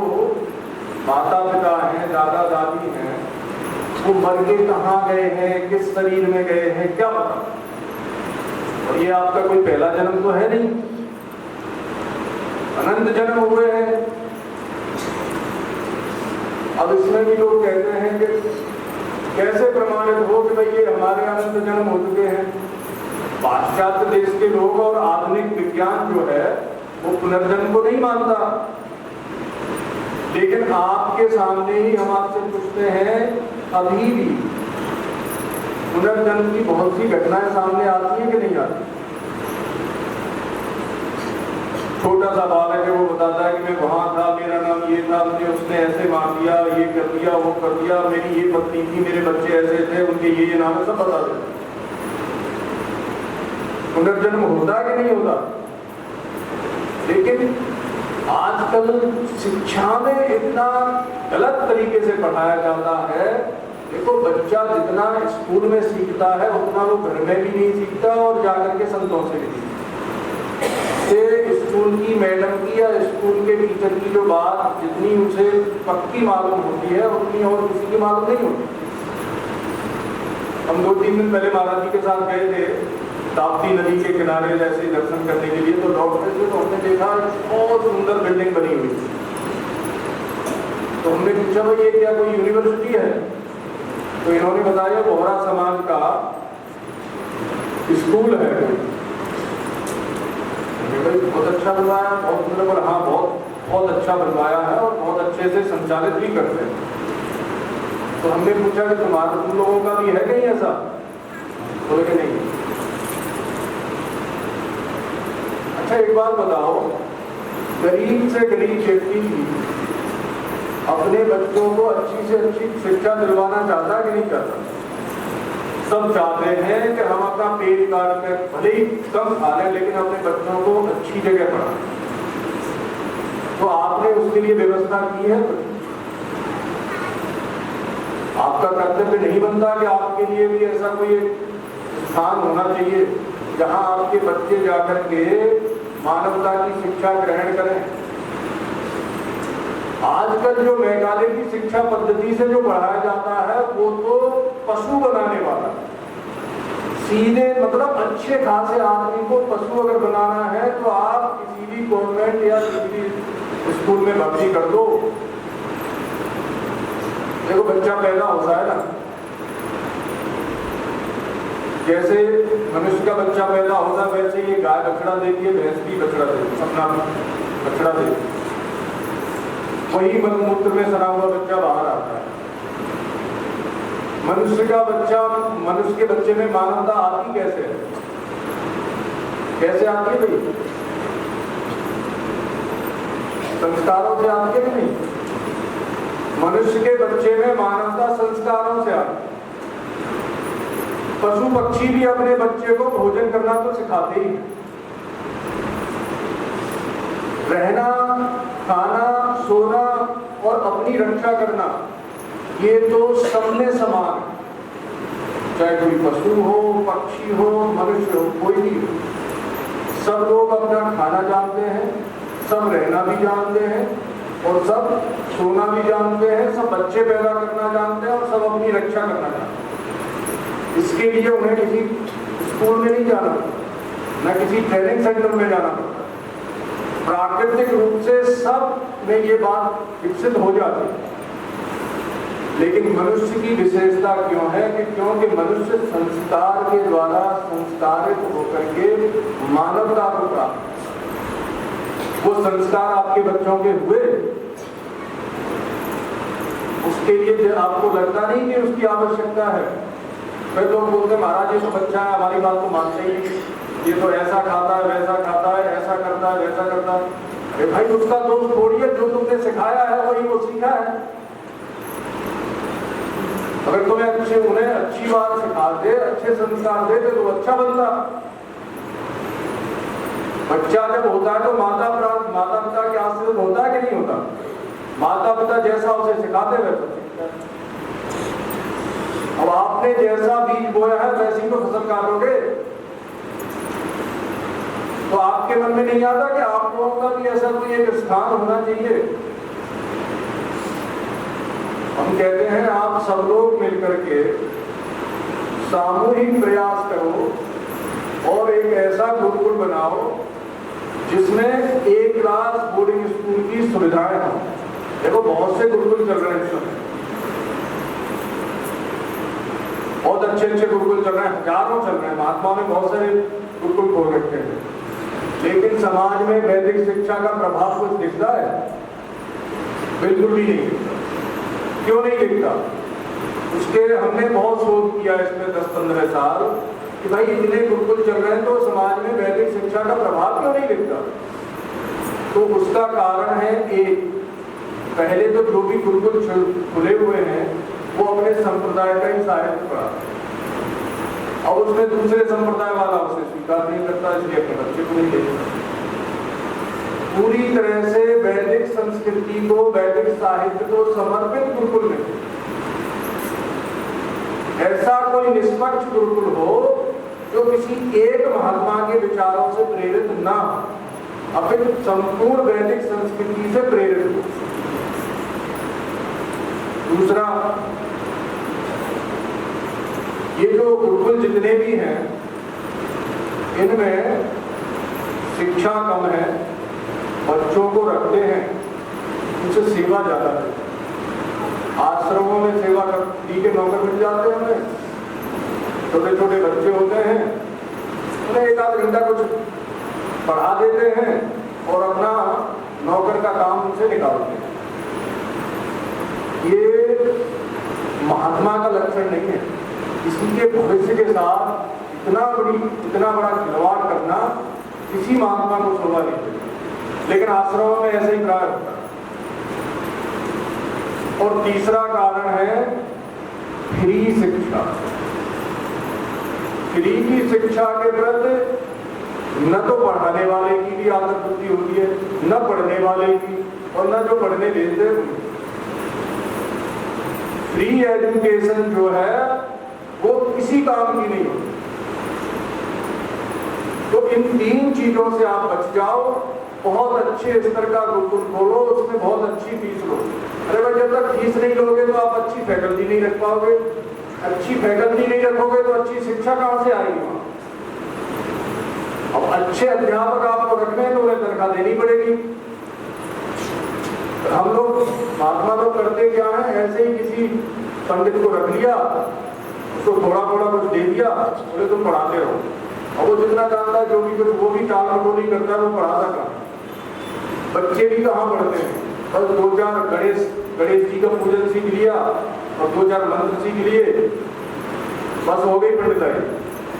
माता पिता हैं, दादा दादी हैं, वो मर के कहाँ गए हैं, किस शरीर में गए हैं, क्या पता। और ये आपका कोई पहला जन्म तो है नहीं, अनंत जन्म हुए हैं। अब इसमें भी लोग कहते हैं कि कैसे प्रमाणित हो कि भाई ये हमारे अनंत जन्म हो चुके हैं। पाश्चात्य देश के लोग और आधुनिक विज्ञान जो है वो पुनर्जन्म को नहीं मानता, लेकिन आपके सामने ही हम आपसे पूछते हैं, अभी भी पुनर्जन्म की बहुत सी घटनाएं सामने आती हैं कि नहीं आती? छोटा सा बालक है, वो बताता है कि मैं वहां था, मेरा नाम ये था, मुझे उसने ऐसे मार दिया, ये कर दिया, वो कर दिया, मेरी ये पत्नी थी, मेरे बच्चे ऐसे थे, उनके ये नाम है, सब बता देते। पुनर्जन्म होता है कि नहीं होता? लेकिन आजकल शिक्षा में इतना गलत तरीके से पढ़ाया जाता है। देखो बच्चा जितना स्कूल में सीखता है उतना वो घर में भी नहीं सीखता और जाकर के संतों से भी नहीं। स्कूल की मैडम की या स्कूल के टीचर की जो बात जितनी उसे पक्की मालूम होती है उतनी और किसी की मालूम नहीं होती। हम 2-3 दिन पहले महाराज जी के साथ गए थे ताप्ती नदी के किनारे जैसे दर्शन करने के लिए, तो डॉक्टर से तो हमने देखा बहुत सुंदर बिल्डिंग बनी हुई। तो हमने पूछा भाई ये क्या कोई यूनिवर्सिटी है? तो इन्होंने बताया बोहरा समाज का स्कूल है। भाई बहुत अच्छा बनवाया, बहुत सुंदर, हाँ बहुत अच्छा बनवाया है और बहुत अच्छे से संचालित भी करते हैं। तो हमने पूछा कि तुम लोगों का भी है कहीं ऐसा? बोले कि नहीं। अच्छा एक बात बताओ, गरीब से गरीब व्यक्ति अपने बच्चों को अच्छी से अच्छी शिक्षा दिलवाना चाहता है कि नहीं चाहता? सब चाहते हैं कि हम अपना पेट काट कर भले ही कम खा लें लेकिन अपने बच्चों को अच्छी जगह पढ़ाएं। तो आपने उसके लिए व्यवस्था की है? आपका कर्तव्य नहीं बनता कि आपके लिए भी ऐसा कोई स्थान होना चाहिए जहां आपके बच्चे जाकर के मानवता की शिक्षा ग्रहण करें? आजकल जो मेघालय की शिक्षा पद्धति से जो पढ़ाया जाता है वो तो पशु बनाने वाला, सीधे मतलब अच्छे खासे आदमी को पशु अगर बनाना है तो आप किसी भी गवर्नमेंट या किसी भी स्कूल में भर्ती कर दो। देखो बच्चा पैदा होता है ना, जैसे मनुष्य का बच्चा पैदा होता है वैसे ये गाय बछड़ा देती है, भैंस भी बछड़ा देती है, अपना बछड़ा देती है, वही मलमूत्र में सना हुआ बच्चा बाहर आता है। मनुष्य का बच्चा, मनुष्य के बच्चे में मानवता आती कैसे है? कैसे आती है भाई? संस्कारों से आती है कि नहीं? मनुष्य के बच्चे में मानवता संस्कारों से आती। पशु पक्षी भी अपने बच्चे को भोजन करना तो सिखाते ही, रहना, खाना, सोना और अपनी रक्षा करना, ये तो सब में समान है। चाहे कोई पशु हो, पक्षी हो, मनुष्य हो, कोई भी हो, सब लोग अपना खाना जानते हैं, सब रहना भी जानते हैं और सब सोना भी जानते हैं, सब बच्चे पैदा करना जानते हैं और सब अपनी रक्षा करना जानते हैं। इसके लिए उन्हें किसी स्कूल में नहीं जाना, न किसी ट्रेनिंग सेंटर में जाना पड़ता। प्राकृतिक रूप से सब में ये बात विकसित हो जाती है। लेकिन मनुष्य की विशेषता क्यों है कि क्योंकि मनुष्य संस्कार के द्वारा संस्कारित होकर के मानवता को प्राप्त, वो संस्कार आपके बच्चों के हुए, उसके लिए आपको लगता नहीं कि उसकी आवश्यकता है। फिर लोग बोलते महाराज ये तो बच्चा है, हमारी बात तो मानते ही नहीं, ये तो ऐसा खाता है, वैसा खाता है, ऐसा करता है, वैसा करता है। अरे भाई उसका दोष थोड़ी है, जो तुमने सिखाया है वही वो सीखा है। अगर तुम्हें उन्हें अच्छी बात सिखा दे, अच्छे संस्कार दे तो अच्छा बनता। बच्चा जब होता है तो माता पिता के आश्रित होता है कि नहीं होता? माता पिता जैसा उसे सिखाते वैसा सीखता है। अब आपने जैसा बीज बोया है वैसी तो फसल काटोगे। तो आपके मन में नहीं आता कि आप लोगों का भी ऐसा कोई एक स्थान होना चाहिए। हम कहते हैं आप सब लोग मिलकर के सामूहिक प्रयास करो और एक ऐसा गुरुकुल बनाओ जिसमें एक क्लास बोर्डिंग स्कूल की सुविधाएं हों। देखो बहुत से गुरुकुल चल रहे हैं इस समय, बहुत अच्छे अच्छे गुरुकुल चल रहे हैं, हजारों चल रहे हैं। महात्मा ने बहुत सारे गुरुकुल खोल रखे हैं, लेकिन समाज में वैदिक शिक्षा का प्रभाव कुछ दिखता है? बिल्कुल भी नहीं दिखता। क्यों नहीं दिखता? उसके हमने बहुत शोध किया इसमें 10-15 साल कि भाई इतने गुरुकुल चल रहे हैं तो समाज में वैदिक शिक्षा का प्रभाव क्यों नहीं दिखता? तो उसका कारण है एक, पहले तो जो भी गुरुकुल खुले हुए हैं वो अपने संप्रदाय का ही साहित्य पढ़ा, अब उसमें दूसरे संप्रदाय वाला उसे स्वीकार नहीं करता, इसलिए अपने बच्चे को नहीं देखता। पूरी तरह से वैदिक संस्कृति को, वैदिक साहित्य को समर्पित गुरुकुल में ऐसा कोई निष्पक्ष गुरुकुल हो जो किसी एक महात्मा के विचारों से प्रेरित ना हो, अपितु संपूर्ण वैदिक संस्कृति से प्रेरित हो। दूसरा, ये जो गुरुकुल जितने भी हैं इनमें शिक्षा कम है, बच्चों को रखते हैं, उनसे सेवा ज्यादा है। आश्रमों में सेवा दी के नौकर मिल जाते हैं, हमें छोटे छोटे बच्चे होते हैं, उन्हें 1-8 घंटा कुछ पढ़ा देते हैं और अपना नौकर का काम उनसे निकालते हैं। ये महात्मा का लक्षण नहीं है। किसी के भविष्य के साथ इतना बड़ा खिलवाड़ करना किसी महात्मा को शोभा नहीं देती। लेकिन आश्रमों में ऐसे ही प्राय होता है। और तीसरा कारण है फ्री शिक्षा। फ्री की शिक्षा के प्रति न तो पढ़ाने वाले की भी आदत बुद्धि होती है, न पढ़ने वाले की, और न जो पढ़ने देते हैं। फ्री एजुकेशन जो है वो किसी काम की नहीं होती। तो इन 3 चीजों से आप बच जाओ। बहुत अच्छे स्तर का गुरुकुल खोलो, उसमें बहुत अच्छी फीस लो। अरे भाई जब तक फीस नहीं लोगे तो आप अच्छी फैकल्टी नहीं रख पाओगे, अच्छी फैकल्टी नहीं रखोगे तो अच्छी शिक्षा कहां से आएगी वहां? अब अच्छे अध्यापक आपको रखने हैं तो उन्हें तनख्वाह देनी पड़ेगी। हम लोग महात्मा लोग करते क्या है, ऐसे ही किसी पंडित को रख लिया, उसको थोड़ा थोड़ा कुछ दे दिया, बोले तुम पढ़ाते रहो। और वो जितना जानता है जो भी कुछ वो भी टाल मटोली करता है, वो पढ़ाता कहाँ? बच्चे भी कहाँ पढ़ते हैं? बस 2-4 गणेश जी का पूजन सीख लिया और 2-4 मंत्र सीख लिए, बस हो गई पंडिताई।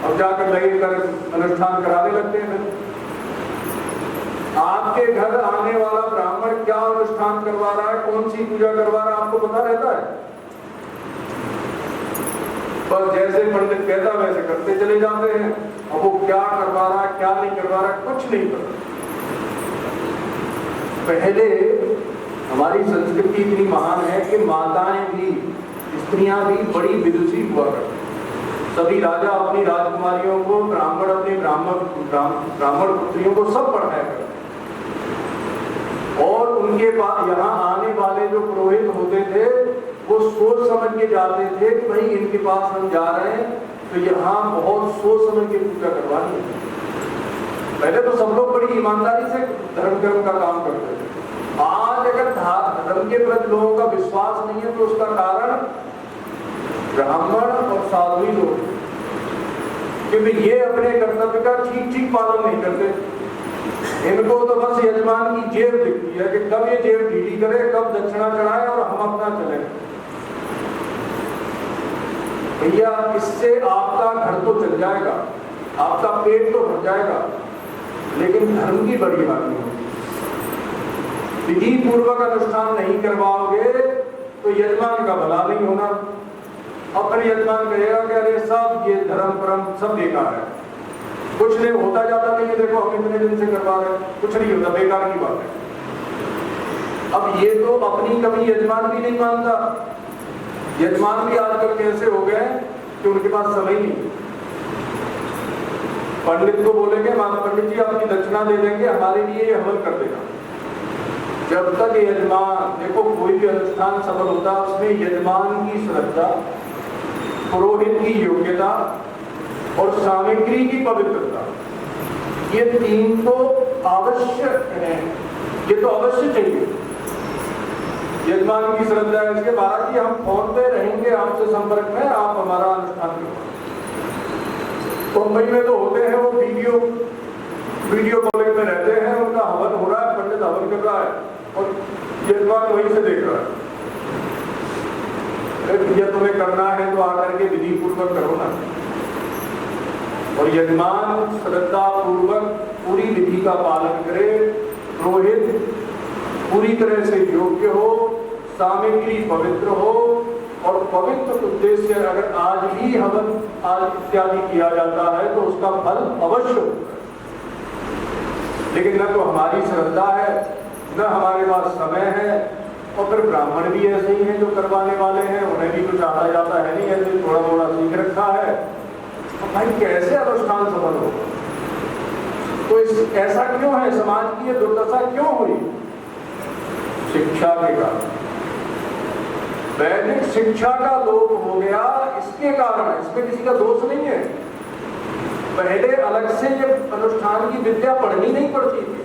अब जाकर लगे कर अनुष्ठान कराने लगते हैं। आपके घर आने वाला ब्राह्मण क्या अनुष्ठान करवा रहा है, कौन सी पूजा करवा रहा है, आपको पता रहता है? बस जैसे पंडित कहता वैसे करते चले जाते हैं। अब वो क्या करवा रहा है, क्या नहीं करवा रहा है, कुछ नहीं पता। पहले हमारी संस्कृति इतनी महान है कि माताएं भी, स्त्रियां भी बड़ी विदुषी हुआ करती। सभी राजा अपनी राजकुमारियों को, ब्राह्मण अपनी ब्राह्मण पुत्रियों को सब पढ़ाया करते। और उनके पास यहाँ आने वाले जो पुरोहित होते थे वो सोच समझ के जाते थे कि भाई इनके पास हम जा रहे हैं तो यहाँ बहुत सोच समझ के पूजा करवानी है। पहले तो सब लोग बड़ी ईमानदारी से धर्म कर्म का काम करते थे। आज अगर धर्म के प्रति लोगों का विश्वास नहीं है तो उसका कारण ब्राह्मण और साधु लोग, क्योंकि ये अपने कर्तव्य का ठीक पालन नहीं करते। इनको तो बस यजमान की जेब दिखती है कि कब ये जेब ढीली करे, कब दक्षिणा चढ़ाए और हम अपना चले। भैया इससे आपका घर तो चल जाएगा, आपका पेट तो भर जाएगा, लेकिन धर्म की बड़ी हानि होगी। विधि पूर्वक अनुष्ठान नहीं करवाओगे तो यजमान का भला नहीं होना। अपने यजमान कहेगा कि अरे सब ये धर्म परम सब बेकार है, कुछ नहीं होता जाता नहीं है, देखो हम इतने दिन से करवा रहे हैं, कुछ नहीं होता, बेकार की बात है। अब ये तो अपनी कभी यजमान भी नहीं मानता। यजमान भी आजकल कैसे हो गए कि उनके पास समय नहीं। पंडित को बोलेंगे पंडित जी आपकी दक्षिणा दे देंगे, हमारे लिए ये हवन कर देगा। जब तक यजमान, देखो कोई भी अनुष्ठान सफल होता है उसमें यजमान की श्रद्धा, पुरोहित की योग्यता और सामग्री की पवित्रता, ये तीन तो आवश्यक है। ये तो अवश्य चाहिए। यजमान की श्रद्धा है, इसके बाद कि हम फोन पे रहेंगे आपसे संपर्क में, आप हमारा अनुष्ठान करो। मुंबई में तो होते हैं वो वीडियो कॉलिंग में रहते हैं, उनका हवन हो रहा है, पंडित हवन कर रहा है और यजमान वहीं से देख रहा है। भैया तुम्हें करना है तो आकर के विधि पूर्वक करो ना। और यजमान श्रद्धा पूर्वक पूरी विधि का पालन करे, पुरोहित पूरी तरह से योग्य हो, सामग्री पवित्र हो और पवित्र उद्देश्य अगर आज भी हवन आज इत्यादि किया जाता है तो उसका फल अवश्य होगा। लेकिन न तो हमारी श्रद्धा है, न हमारे पास समय है, और फिर ब्राह्मण भी ऐसे ही हैं जो करवाने वाले हैं, उन्हें भी कुछ आता जाता है नहीं, ऐसे थोड़ा थोड़ा सीख रखा है। तो भाई कैसे अनुष्ठान सफल हो? तो ऐसा क्यों है? समाज की ये दुर्दशा क्यों हुई? शिक्षा के कारण, वैदिक शिक्षा का लोप हो गया, इसके कारण। इसमें किसी का दोष नहीं है। पहले अलग से ये अनुष्ठान की विद्या पढ़नी नहीं पड़ती थी।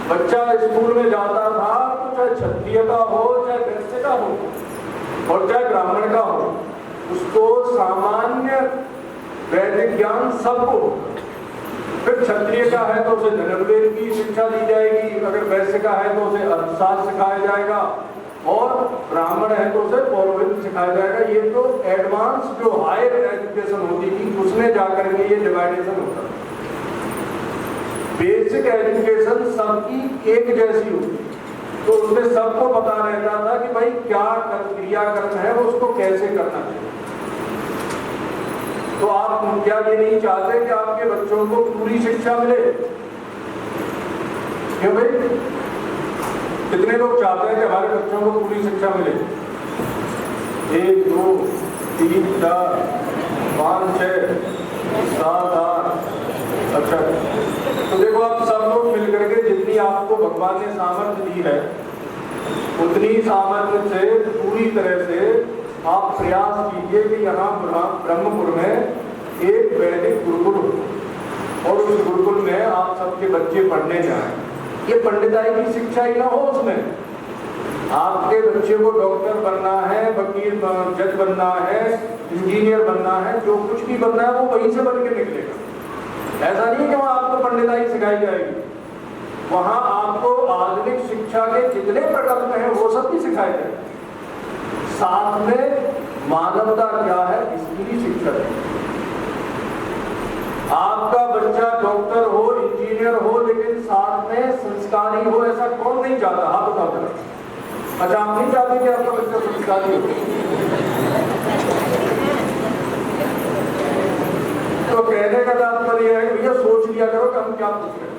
बच्चा स्कूल में जाता था तो चाहे क्षत्रिय का हो, चाहे वैश्य का हो और चाहे ब्राह्मण का हो, उसको सामान्य वैदिक ज्ञान सबको होगा। फिर क्षत्रिय का है तो उसे धनुर्वेद की शिक्षा दी जाएगी, अगर वैश्य का है तो उसे अर्थशास्त्र सिखाया जाएगा और ब्राह्मण है तो उसे पौरोहित्य सिखाया जाएगा। ये तो एडवांस जो हायर एजुकेशन होती थी उसमें जाकर के ये डिवाइडेशन होता था। बेसिक एजुकेशन सबकी एक जैसी होती, तो उसमें सबको पता रहता था कि भाई क्या क्रियाकर्म है उसको कैसे करना चाहिए। तो आप क्या ये नहीं चाहते कि आपके बच्चों को पूरी शिक्षा मिले? क्यों भाई? कितने लोग चाहते हैं कि हमारे बच्चों को पूरी शिक्षा मिले? 1 2 3 4 5 6 7 8। अच्छा, तो देखो आप सब लोग मिलकर के जितनी आपको भगवान ने सामर्थ्य दी है उतनी सामर्थ्य से पूरी तरह से आप प्रयास कीजिए कि यहाँ ब्रह्मपुर में एक वैदिक गुरुकुल हो और उस गुरुकुल में आप सबके बच्चे पढ़ने जाएं। ये पंडिताई की शिक्षा ही ना हो उसमें। आपके बच्चे को डॉक्टर बनना है, वकील जज बनना है, इंजीनियर बनना है, जो कुछ भी बनना है वो वहीं से बन के निकलेगा। ऐसा नहीं कि वहाँ आपको पंडिताई सिखाई जाएगी, वहाँ आपको आधुनिक शिक्षा के जितने प्रकल्प हैं वो सब भी सिखाए जाएंगे। साथ में मानवता क्या है इसकी भी शिक्षा है। आपका बच्चा डॉक्टर हो, इंजीनियर हो, लेकिन साथ में संस्कारी हो, ऐसा कौन नहीं चाहता? हाथ उठा कर। अच्छा, आप नहीं चाहते कि आपका बच्चा संस्कारी हो? तो कहने का तात्पर्य है भैया सोच लिया करो कि हम क्या पूछ रहे हैं,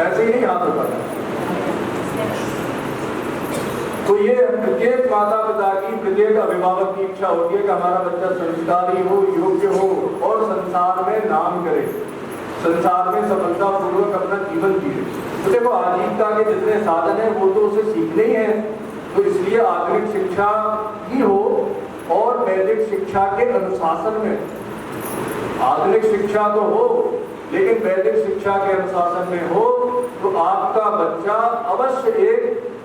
ऐसे ही नहीं हाथ उठाना। तो ये प्रत्येक माता पिता की, प्रत्येक अभिभावक की इच्छा होती है कि हमारा बच्चा संस्कारी हो, योग्य हो और संसार में नाम करे, संसार में सफलतापूर्वक अपना जीवन जिए। तो देखो आजीविका के जितने साधन हैं वो तो उसे सीखने ही हैं, तो इसलिए आधुनिक शिक्षा ही हो और वैदिक शिक्षा के अनुशासन में। आधुनिक शिक्षा तो हो लेकिन वैदिक शिक्षा के अनुशासन में हो तो आपका बच्चा अवश्य एक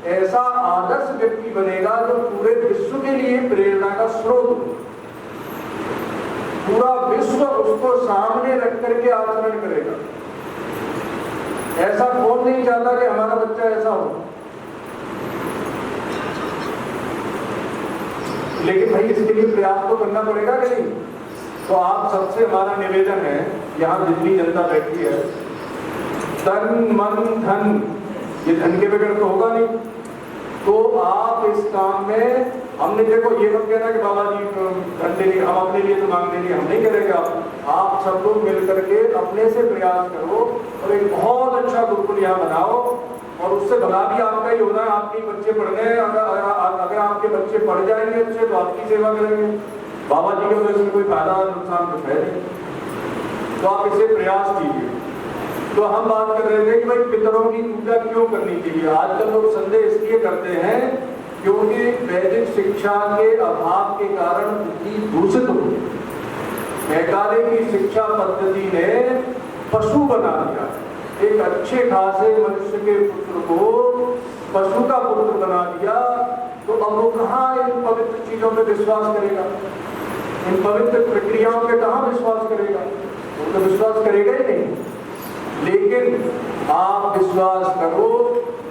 ऐसा आदर्श व्यक्ति बनेगा जो पूरे विश्व के लिए प्रेरणा का स्रोत हो। पूरा विश्व उसको सामने रख करके आचरण करेगा। ऐसा कौन नहीं चाहता कि हमारा बच्चा ऐसा हो, लेकिन भाई इसके लिए प्रयास तो करना पड़ेगा कि नहीं। तो आप सबसे हमारा निवेदन है, यहाँ जितनी जनता बैठी है, तन मन धन, ये धन के बगैर तो होगा नहीं, तो आप इस काम में, हमने देखो ये मत कहना कि बाबा जी धन देंगे, हम अपने लिए तो मांग देंगे, हम नहीं करेंगे। आप सब लोग मिल करके अपने से प्रयास करो और एक बहुत अच्छा गुरुकुल यहाँ बनाओ, और उससे भला भी आपका ही होना है। आपके बच्चे पढ़ गए, अगर आपके बच्चे पढ़ जाएंगे अच्छे तो आपकी सेवा करेंगे, बाबा जी के वजह से कोई फायदा नुकसान तो है नहीं। तो आप इसे प्रयास कीजिए। तो हम बात कर रहे थे कि भाई पितरों की पूजा क्यों करनी चाहिए। आजकल लोग संदेह इसलिए करते हैं क्योंकि वैदिक शिक्षा के अभाव के कारण बुद्धि दूषित हो। मैकाले की शिक्षा पद्धति ने पशु बना दिया। एक अच्छे खासे मनुष्य के पुत्र को पशु का पुत्र बना दिया, तो अब वो कहाँ इन पवित्र चीजों में विश्वास करेगा, इन पवित्र प्रक्रियाओं पे कहाँ विश्वास करेगा, वो तो विश्वास करेगा ही नहीं। लेकिन आप विश्वास करो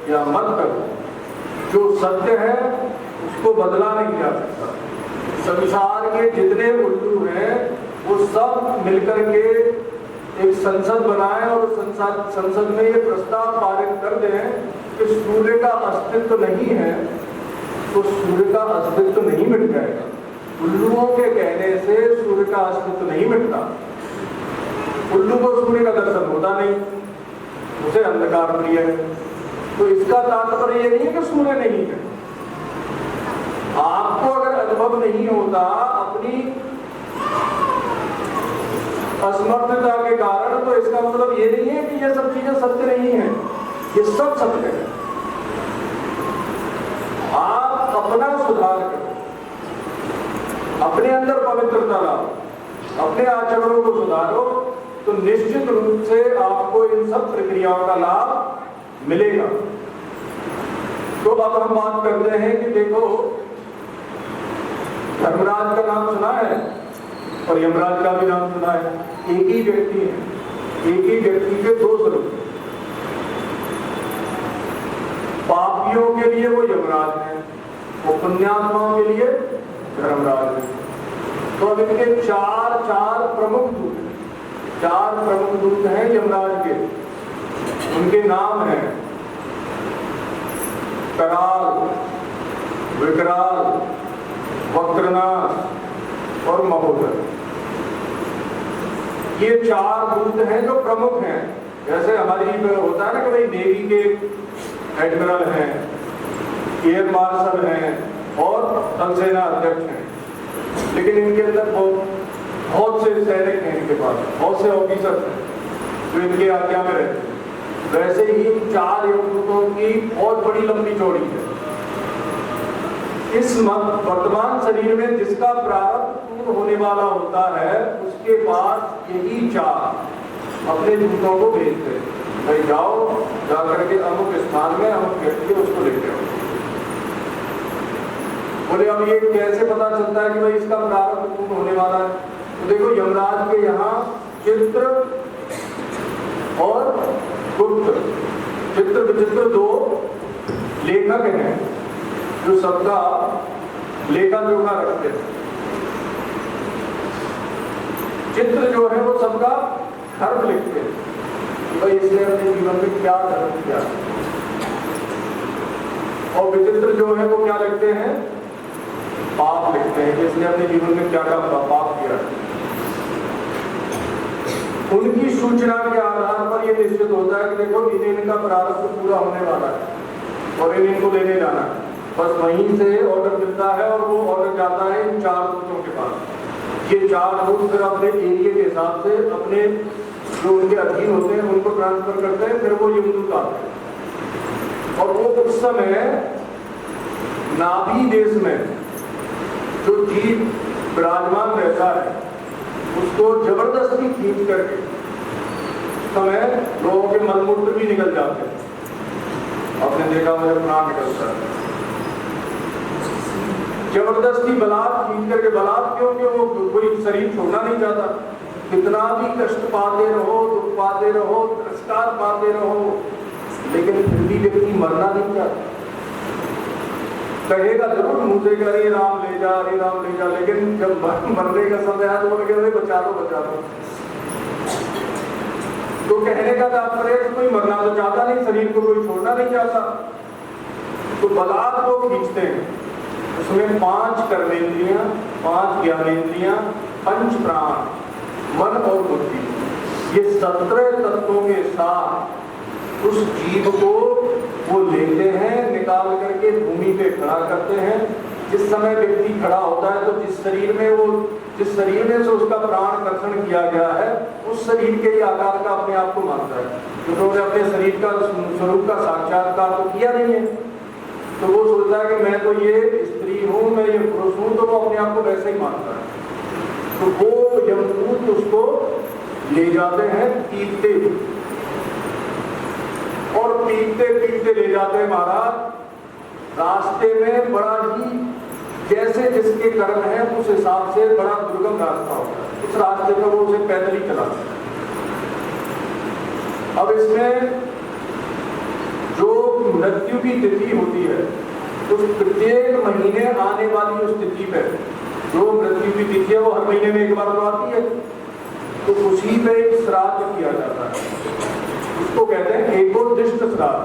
या मत करो, जो सत्य है उसको बदला नहीं जा सकता। संसार के जितने उल्लू हैं वो सब मिलकर के एक संसद बनाए और संसद में ये प्रस्ताव पारित कर दें कि सूर्य का अस्तित्व नहीं है तो सूर्य का अस्तित्व नहीं मिट जाएगा। उल्लुओं के कहने से सूर्य का अस्तित्व नहीं मिटता। उल्लू को सूर्य का दर्शन होता नहीं, उसे अंधकार प्रिय है। तो इसका तात्पर्य ये नहीं है कि सूर्य नहीं है। आपको अगर अनुभव नहीं होता अपनी असमर्थता के कारण, तो इसका मतलब ये नहीं है कि ये सब चीजें सत्य नहीं है, ये सब सत्य है। आप अपना सुधार करो, अपने अंदर पवित्रता लाओ, अपने आचरणों को सुधारो, तो निश्चित रूप से आपको इन सब प्रक्रियाओं का लाभ मिलेगा। तो अब हम बात करते हैं कि देखो, धर्मराज का नाम सुना है और यमराज का भी नाम सुना है। एक ही व्यक्ति है, एक ही व्यक्ति के दो स्वरूप। पापियों के लिए वो यमराज है, वो पुण्यात्माओं के लिए धर्मराज है। तो अब इनके चार प्रमुख दूत, चार प्रमुख दूत हैं यमराज के। उनके नाम हैं कराल, विकराल, वक्रनाश और महोदर। ये चार दूत हैं जो प्रमुख हैं। जैसे हमारी होता है ना कि भाई नेवी के एडमिरल हैं, एयर मार्शल हैं और थल सेना अध्यक्ष हैं, लेकिन इनके अंदर बहुत से सैनिक हैं, इनके पास बहुत से ऑफिसर हैं जो इनके आज्ञा में रहते हैं। वैसे ही चार यमदूतों की बहुत बड़ी लंबी चौड़ी है। इस वर्तमान शरीर में जिसका प्रारब्ध पूर्ण होने वाला होता है, उसके पास यही चार अपने दूतों को भेजते हैं, भाई जाओ, जाकर के अमुक स्थान में अमुक व्यक्ति उसको लेके आओ। बोले अब ये कैसे पता चलता है कि भाई इसका प्रारब्ध पूर्ण होने वाला है? तो देखो, यमराज के यहाँ चित्र और गुप्त, चित्र विचित्र दो लेखक हैं जो सबका लेखा जोखा रखते हैं। चित्र जो है वो सबका धर्म लिखते हैं कि भाई इसने अपने जीवन में क्या धर्म किया, और विचित्र जो है वो क्या लिखते हैं, पाप लिखते हैं कि इसने अपने जीवन में क्या क्या पाप किया। उनकी सूचना के आधार पर यह निश्चित होता है कि देखो इनका प्रारब्ध पूरा होने वाला है और इनको लेने जाना है। बस वहीं से ऑर्डर मिलता है और वो ऑर्डर जाता है इन 4 दूतों के पास। ये 4 दूत फिर अपने एरिया के हिसाब से अपने जो उनके अधीन होते हैं उनको ट्रांसफर करते हैं, फिर वो यमदूत आते हैं। और वो उस समय नाभि देश में जो जीव विराजमान रहता है उसको जबरदस्ती खींच करके समय लोगों के मलमूत्र भी निकल जाते हैं। आपने देखा मुझे प्राण निकलता है जबरदस्ती बलात् खींच करके। बलात् क्योंकि वो कोई शरीर छोड़ना नहीं चाहता। कितना भी कष्ट पाते रहो, दुख पाते रहो, तिरस्कार पाते रहो, लेकिन फिर भी व्यक्ति मरना नहीं चाहता। कहेगा जरूर मुंह से अरे राम ले जा, अरे राम ले जा, लेकिन जब मरने का समय आया तो बोले बचा दो बचा दो। तो कहने का तात्पर्य कोई मरना तो चाहता नहीं, शरीर को कोई छोड़ना नहीं चाहता, तो बलात् को खींचते हैं। उसमें 5 कर्मेंद्रियां, 5 ज्ञानेंद्रियां, 5 प्राण, मन और बुद्धि, ये 17 तत्वों के साथ उस जीव को वो लेते हैं, निकाल करके भूमि पे खड़ा करते हैं। जिस समय व्यक्ति खड़ा होता है तो जिस शरीर में से उसका प्राण कर्षण किया गया है उस शरीर के ही आकार का अपने आप को मानता है। क्योंकि अपने शरीर का स्वरूप का साक्षात्कार तो किया नहीं है, तो वो सोचता है कि मैं तो ये स्त्री हूँ, मैं ये पुरुष हूँ, तो वो अपने आप को वैसे ही मानता है। तो वो यमदूत उसको ले जाते हैं पीटते, और पीटते पीटते ले जाते हैं महाराज। रास्ते में बड़ा ही जैसे जिसके कर्म है उस हिसाब से बड़ा दुर्गम रास्ता होता है, उस रास्ते पर वो उसे पैदल ही चलाते हैं। अब इसमें जो मृत्यु की तिथि होती है उस प्रत्येक महीने आने वाली उस तिथि पे जो मृत्यु की तिथि है वो हर महीने में एक बार तो आती है, तो उसी पे एक श्राद्ध किया जाता है। उसको कहते हैं एकोद्दिष्ट श्राद्ध।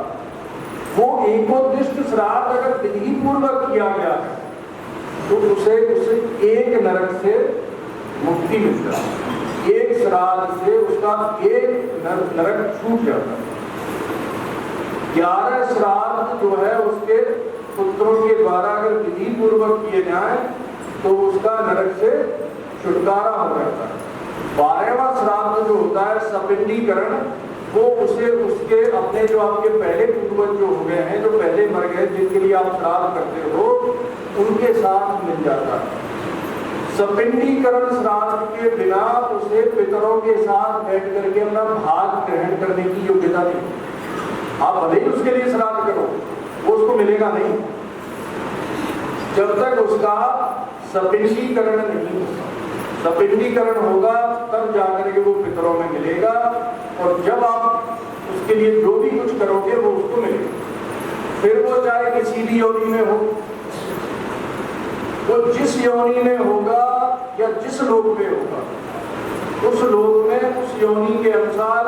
वो एकोद्दिष्ट श्राद्ध अगर विधि पूर्वक किया गया है तो उसे एक नरक से मुक्ति मिलता है, एक श्राद्ध से उसका एक नरक छूट जाता है। 11 श्राद्ध जो है उसके पुत्रों के द्वारा अगर विधि पूर्वक किए जाए तो उसका नरक से छुटकारा हो जाता है। 12वां श्राद्ध जो होता है सपिंडीकरण, वो उसे उसके अपने जो आपके पहले पूर्वज जो हो गए हैं, जो पहले मर गए, जिनके लिए आप श्राद्ध करते हो, उनके साथ मिल जाता है। सपिंडीकरण श्राद्ध के बिना उसे पितरों के साथ बैठ करके अपना भाग ग्रहण करने की योग्यता नहीं। आप भले ही उसके लिए श्राद्ध करो, वो उसको मिलेगा नहीं जब तक उसका सपिंडीकरण नहीं होगा। सपिंडीकरण होगा तब जाकर के वो पितरों में मिलेगा, और जब आप उसके लिए जो भी कुछ करोगे वो उसको मिलेगा। फिर वो चाहे किसी भी योनि में हो, वो जिस योनि में होगा या जिस लोक में होगा, उस लोक में उस योनि के अनुसार